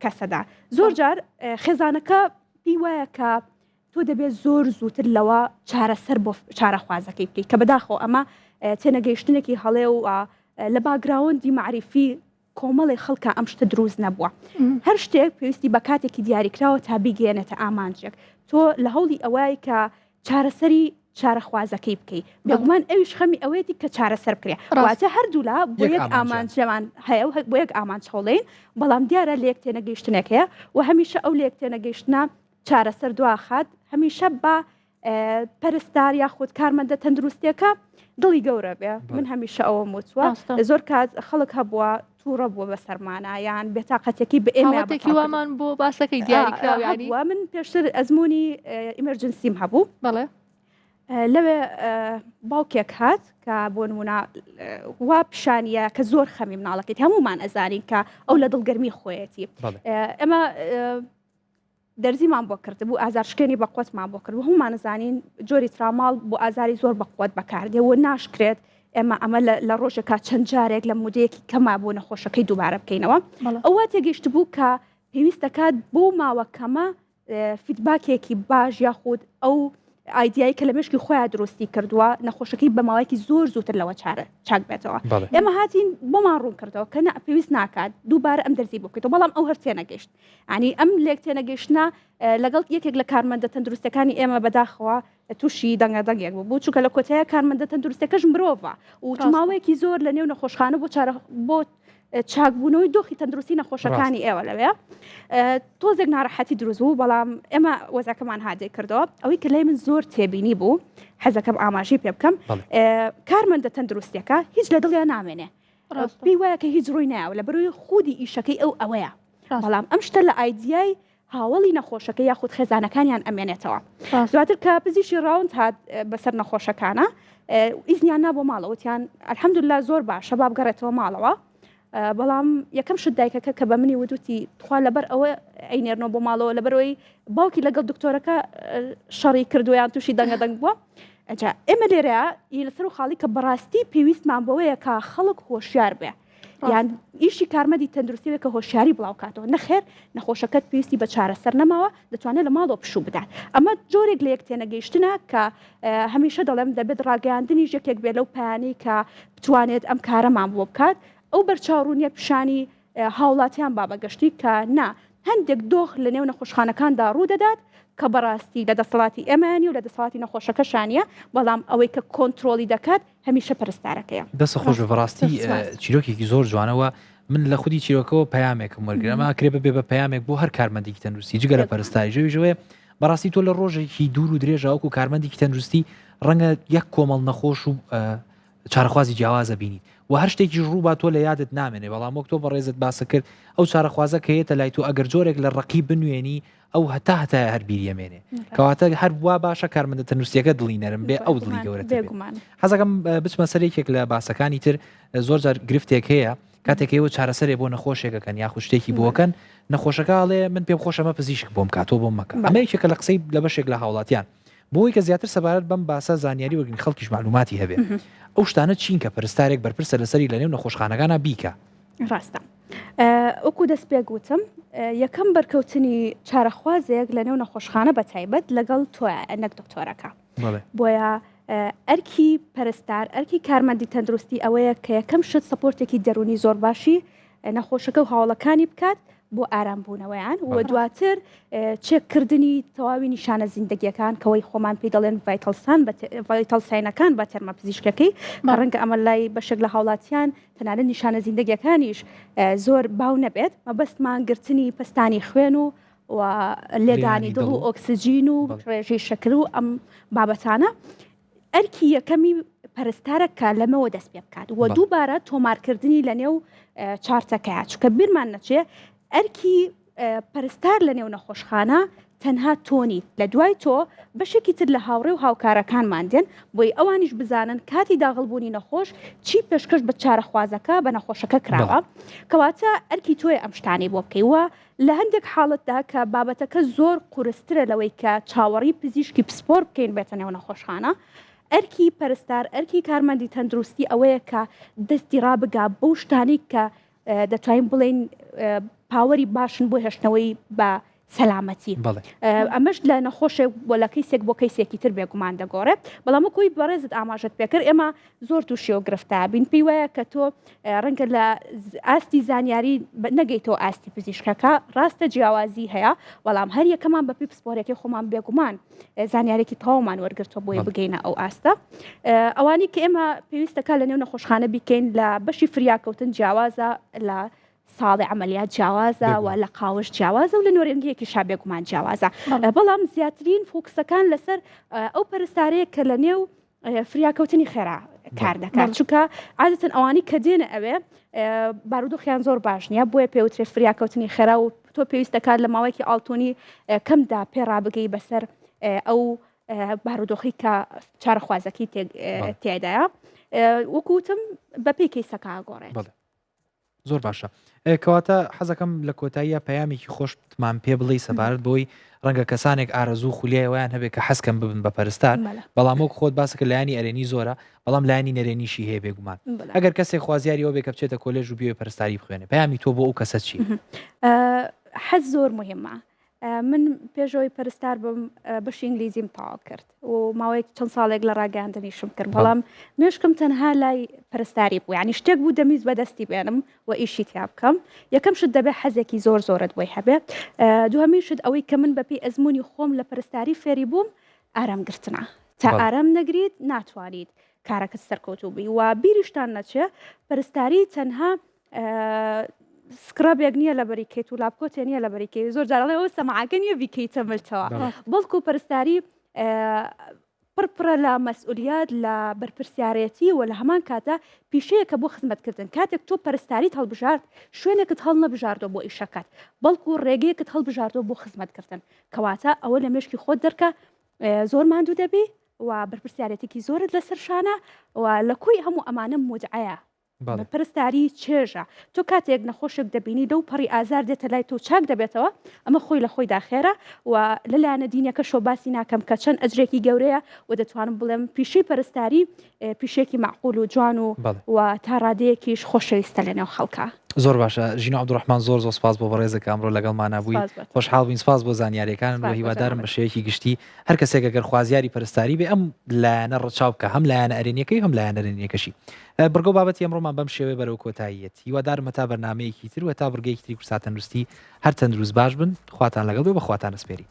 کەسەدا زۆر جار خێزانەکە پێی وایە کە تۆ دەبێت زۆر زووتر لەوە چارەسەر بۆ چارەخوازەکەی بکەیت کە بەداخۆ ئەمە تێنەگەیشتنێکی هەڵێ و لە باگراوەندی معریفی کۆمەڵی خەڵکە ئەم شتە دروست نەبووە هەر شتێک پێویستی بە کاتێکی دیاریکراوە تا بیگەێنێتە ئامانجێک تۆ لە هەوڵی ئەوەی کە چارەسەری چارەخوازەکەی بکەیت بێگومان ئەویش خەمی ئەوەیەتی کە چارەسەر بکرێ واتە هەردوولا بۆ یەک ئامانجەمان هەیە و بۆ یەک ئامانج هەوڵێن بەڵام دیارە لە یەک تێنەگەیشتنێک هەیە و هەمیشە ئەو لە یەک تێنەگەیشتنە چارەسەر دواخات هەمیشە بە پەرستار یاخود کارمەندە تەندروستیەکە دڵی گەورە بێ من هەمیشە ئەوە موچوە زۆر کات خەڵک هەبووە تووڕە بووە بە سەرمانە یان بێتاقەتێکی بە ئێمەێکی وامان بۆ باسەکەی دیاریکراوە من پێشتر ئەزمموی ئیمەرجنسیم هەبوو بەڵێ لەوێ باوکێک هات کە بۆ نمونە وا پیشانیە کە زۆر خەمی مناڵەکەیت هەمومان ئەزانین کە ئەو لە دڵگەرمی خۆیەتی ئەمە دەرزیمان بۆ کرد بوو ئازارشکێنی بە قوتمان بۆ کرد و هەمومان نزانین جۆری تراماڵ بۆ ئازاری زۆر بە قوت بەکاردێ و ناشکرێت ئەمە لە ڕۆژێکا چەند جارێک لە مودەیەکی کەما بۆ نەخۆشەکەی دووبارە بکەینەوە ئەوە تێگەیشت بوو کە پێویست دەکات بۆ ماوەکەمە فیدباکێکی باش یاخود ئەو ئایدیایی کە لە مشکی خۆیان دروستی کردووە نەخۆشەکەی بە ماوەیەکی زۆر زووتر لەوە چاک بێتەوە ئێمە هاتین بۆمان ڕوون کردەوە کە پێویست ناکات دووبارە ئەم دەرزی بکەیتەوە بەڵام ئەو هەر تێنەگەیشت ینی ئەم لێک تێنەگەیشتە لەگەڵ یەکێک لە کارمەندە تەندروستەکانی ئێمە بەداخەوە تووشی دەنگەدەنگێک بوو چووکە لە کۆتەیە کارمەندە تەندروستەکەش مرۆڤە و ماوەیەکی زۆر لە نێو نەخۆشخانە بۆ چاکبوونەوەی دۆخی تەندروستی نەخۆشەکانی ئێوە لەوێ تۆزێک ناڕەحەتی دروست بوو بەڵام ئێمە وەزەکەمان هادێ کردەوە ئەوەی کە لای من زۆر تێبینی بوو حەزەکەم ئاماژی پێ بکەم کارمەندە تەندروستیەکە هیچ لە دڵیان نامێنێ پێی وایە کە هیچ ڕووی نایە لە بەروی خودی ئیشەکەی ئەوەیە بەڵام ئەم شتە لە ئایدیای هاوڵی نەخۆشەکە یاخود خێزانەکانیان ئەمێنێتەوە دواتر کە پزیشی ڕاوند هات بەسەر نەخۆشەکانە ئیزنیان نا بۆ ماڵەوەتیان ئەلحەمدوللا زۆر باشە با بگەڕێتەوە ماڵەوە بەڵام یەکەم شت دایکەکە کە بە منی وتوتی تخوا لەبەر ئەوە ئەینێرنەوە بۆ ماڵەوە لەبەرەوەی باوکی لەگەڵ دکتۆرەکە شەڕی کردویان تووشی دەنگەدەنگ بووە ئەجا ئێمە لێرەیە لەسەر و خاڵی کە بەڕاستی پێویستمان بەوەیە کە خەڵک هۆشیار بێ یان ئیشی کارمەدی تەندروستیەوە کە هۆشیاری بڵاوکاتەوە نەخێر نەخۆشەکەت پێویستی بە چارەسەر نەماوە دەتوانێت لە ماڵەوە پشوو بدات ئەمە جۆرێک لە یەک تێنەگەیشتنە کە هەمیشە دەڵێم دەبێت ڕاگەاندنی یەکێک بێ لەو پایانەی کە بتوانێت ئەم کارەمان بۆ بکات ئەو بەرچاوڕوونیە پیشانی هاوڵاتیان بابەگەشتی کە نا هەندێک دۆخ لە نێو نەخۆشخانەکاندا ڕوو دەدات کە بەڕاستی لە دەسەڵاتی ئەمانی و لە دەسەڵاتی نەخۆشەکەشانە بەڵام ئەوەی کە کۆنتترۆلی دەکات هەمیشە پەرستارەکەیە دەسە خۆش بەڕاستی چیرۆکێکی زۆر جوانەوە من لە خودی چیرۆکەوە پەیامێکم وەرگرەمە کرێ بێ بە پەیامێک بۆ هەر کارمەندێکی تەندروستی جگەرە پەرستاری ژەوێ بەڕاستی تۆ لە ڕۆژێکی دوور و درێژاوەکو و کارمەندێکی تەندروستی ڕەنگە یەک کۆمەڵ نەخۆش و چارەخوازی جیاوازە بینیت و هەر شتێکی ڕوو با تۆ لە یادت نامێنێ بەڵام وەک تۆ بەڕێزت باسە کرد ئەو چارەخوازە کە هێتە لای تۆ ئەگەر جۆرێک لە ڕقی بنوێنی ئەو هەتا هەر بیریەمێنێ کەواتە هەر وا باشە کارمەندە تەندروستیەکە دڵی نەرم بێ ئەو دڵی گەورەتر حەزەکەم بچمە سەرێکێک لە باسەکانی تر زۆر جار گرفتێک هەیە کاتێکەوە چارەسەرێ بۆ نەخۆشێکەکەن یا خوشتێکی بۆکەن نەخۆشەکەڵێ من پێم خۆشەمە پزیشک بۆم کاتۆ بۆم مەکە ئەمە یەکێکە لە قسەی لە بەشێک لە هاوڵاتیان بۆی کە زیاتر سەبارەت بەم باسە زانیاری وەرگین خەڵکیش معلوماتی هەبێ ئەو شتانە چین کە پەرستارێک بەرپرسە لەسەری لە نێو نەخۆشخانەکانە بیکە. ڕاستە وەکو دەست پێ گوتم یەکەم بەرکەوتنی چارەخوازێک لە نێو نەخۆشخانە بە تایبەت لەگەڵ تۆە نەک دکتۆرەکە بۆیە ئەرکی پەرستار ئەرکی کارمەندی تەندروستی ئەوەیە کە یەکەم شت سەپۆرتێکی دەرونی زۆر باشی نەخۆشەکە و هاوڵەکانی بکات بۆ ئارامبوونەوەیان و دواتر چێککردنی تەواوی نیشانە زیندگیەکان کەوەی خۆمان پێی دەڵێن ڤایتەڵ ساینەکان بە تەرمە پزیشکەکەی ڕەنگە ئەمە لای بەشێک لە هاوڵاتیان تەنانەت نیشانە زیندگیەکانیش زۆر باو نەبێت مەبەستمان گرتنی پستانی خوێن و لێدانی دڵ و ئۆکسجین و ڕێژەی شەکر و ئەم بابەتانە ئەرکی یەکەمی پەرستارەکە لەمەوە دەست پێ بکات و دووبارە تۆمارکردنی لە نێو چارتەکەیە چکە بیرمان نەچێ ئەرکی پەرستار لە نێو نەخۆشخانە تەنها تۆنی لە دوای تۆ بەشێکی تر لە هاوڕێ و هاوکارەکانمان دێن بۆی ئەوانیش بزانن کاتی داغڵبوونی نەخۆش چی پێشکەش بە چارەخوازەکە بە نەخۆشەکە کراوە کەواتە ئەرکی تۆی ئەم شتانی بۆ بکەیوە لە هەندێک حاڵەتدا کە بابەتەکە زۆر قورسترە لەوەی کە چاوەڕی پزیشکی پسپۆر بکەین بێتە نێو نەخۆشخانە ئەرکی پەرستار ئەرکی کارمەندی تەندروستی ئەوەیە کە دەستی ڕابگا بەو شتانی کە دەتوانین بڵین پاوەری باشن بۆ هێشتنەوەی بە سەلامەتی ئەمەش لە نەخۆشێک بۆ لە کەیسێک بۆ کەیسێکی تر بێگومان دەگۆڕێت بەڵام کۆی بەڕێزت ئاماژت پێکرد ئێمە زۆر تووشیەوە گرفتە بین پێی وایە کە تۆ ڕەنگە لە ئاستی زانیاری نەگەیتەوە ئاستی پزیشکەکە ڕاستە جیاوازی هەیە بەڵام هەر یەکەمان بە پێی پسپۆرێکی خۆمان بێگومان زانیارێکی تەواومان وەرگرتەوە بۆی بگەینە ئەو ئاستە ئەوانی کە ئێمە پێویستەکە لە نێو نەخۆشخانە بیکەین لە بەشی فریاکەوتن جیاوازە لە ساڵی عملیات جیاوازە و لە قاوش جیاوازە و لە نوێرەنگیەکی شابێگومان جیاوازە بەڵام زیاترین فۆکسەکان لەسەر ئەو پەرستارەیە کە لە نێو فریاکەوتنی خێرا کار دەکات چونکە عادەتەن ئەوانی کە دێنە ئەوێ بارودۆخیان زۆر باش نییە بۆیە پێوترێ فریاکەوتنی خێرا و تۆ پێویستەکات لە ماوەیەکی ئاڵتۆنی کەمدا پێڕابگەی بەسەر ئەو بارودۆخی کە چارەخوازەکەی تێدایە وەکوتم بەپێی کەیسەکە گۆڕێت. زۆر باشە کەواتە حەزەکەم لە کۆتاییە پەیامێکی خۆشتمان پێ بڵێ سەبارەت بۆی ڕەنگە کەسانێک ئارەزوو خولیایەوەیان هەبێت کە حەزکەم ببن بە پەرستار بەڵام وەک خۆت باسەکە لایانی ئەرێنی زۆرە بەڵام لایانی نەرێنیشی هەیە بێگومان ئەگەر کەسێک خوازیاریەوە بێ کە بچێتە کۆلێژ و بێ پەرستاری بخوێنێ پەیامی تۆ بۆ ئەو کەسە چی؟ حەز زۆر مهمە من پێشەوەی پەرستار بم بەشی ئینگلیزیم تاوا کرد و ماوەیەک چەند ساڵێک لە ڕاگەاندنیشم کرد بەڵام مێشکم تەنها لای پەرستاری بوو یعنی شتێک بوو دەمیز بەدەستی بێنم و ئیشی تیا بکەم یەکەم شت دەبێت حەزێکی زۆر زۆرت بۆی هەبێت دوهەمین شت ئەوەی کە من بەپێی ئەزمموی خۆم لە پەرستاری فێری بووم ئارامگرتنە تا ئارام نەگریت ناتوانیت کارەکەت سەرکەوتوو بی و بیریشتان نەچێ پەرستاری تەنها سکرابێک نییە لە بەریکەیت و لاپکۆتێ نییە لە بەریکەی زۆر جارڵێەوە سەماعەکە نیە بیکەیتە ملتەوە بەڵکو پەرستاری پڕپڕە لە مەسئولیات لە بەرپرسیارەتی و لە هەمان کاتە پیشەیەکە بۆ خزمەتکردن کاتێک تۆ پەرستاریت هەڵبژارد شوێنێکت هەڵ نەبژاردەوە بۆ ئیشەکەت بەڵکو ڕێگەیەکت هەڵبژاردەوە بۆ خزمەتکردن کەواتە ئەوە لە مێشکی خۆت دەرکە زۆر ماندوو دەبی و بەرپرسیارەتێکی زۆرت لەسەر شانە و لە کۆی هەموو ئەمانە مودعەیە پەرستاری چێژە تۆ کاتێک نەخۆشێک دەبینی لەو پەڕی ئازار دێتە لای تۆ چاک دەبێتەوە ئەمە خۆی لە خۆی داخێرە و لەلایەنە دینەکە شۆ باسی ناکەم کە چەند ئەجرێکی گەورەیە و دەتوانم بڵێم پیشەی پەرستاری پیشێکی معقول و جوان و تا ڕادەیەکیش خۆشەویستە لەنێو خەڵکە. زۆر باشە ژینە عەبدوڕەحمان زۆر سپاس بۆ بەڕێزەکە ئەمڕۆ لەگەڵمان نبووی خۆشحاڵ بووین سپاس بۆ زانیاریەکان و هیوادارم بە شێوەیەکی گشتی هەر کەسێک ئەگەر خوازیاری پەرستاری بێ ئەم لایەنە ڕەچاو بکە هەم لایەنە ئەرێنیەکەی هەم لایەنە ئەرێنیەکەشی بەرگۆ بابەتی ئەمڕۆمان بەم شێوەیە بەرەو کۆتاییەت هیوادارم تا بەرنامەیەکی تر و تا بڕگەیەکی تری کورسا تەندروستی هەر تەندروست باش بن خواتان لەگەڵ بێ بە خواتان سپێری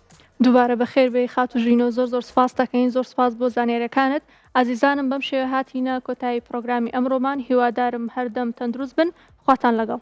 دووبارە بەخێر بێ خات و ژینۆ زۆر سپاس دەکەین زۆر سپاس بۆ زانیاریەکانت ئازیزانم بەم شێوە هاتینە کۆتایی پرۆگرامی ئەمڕۆمان هیوادارم هەردەم تەندروست بن خواتان لەگەڵ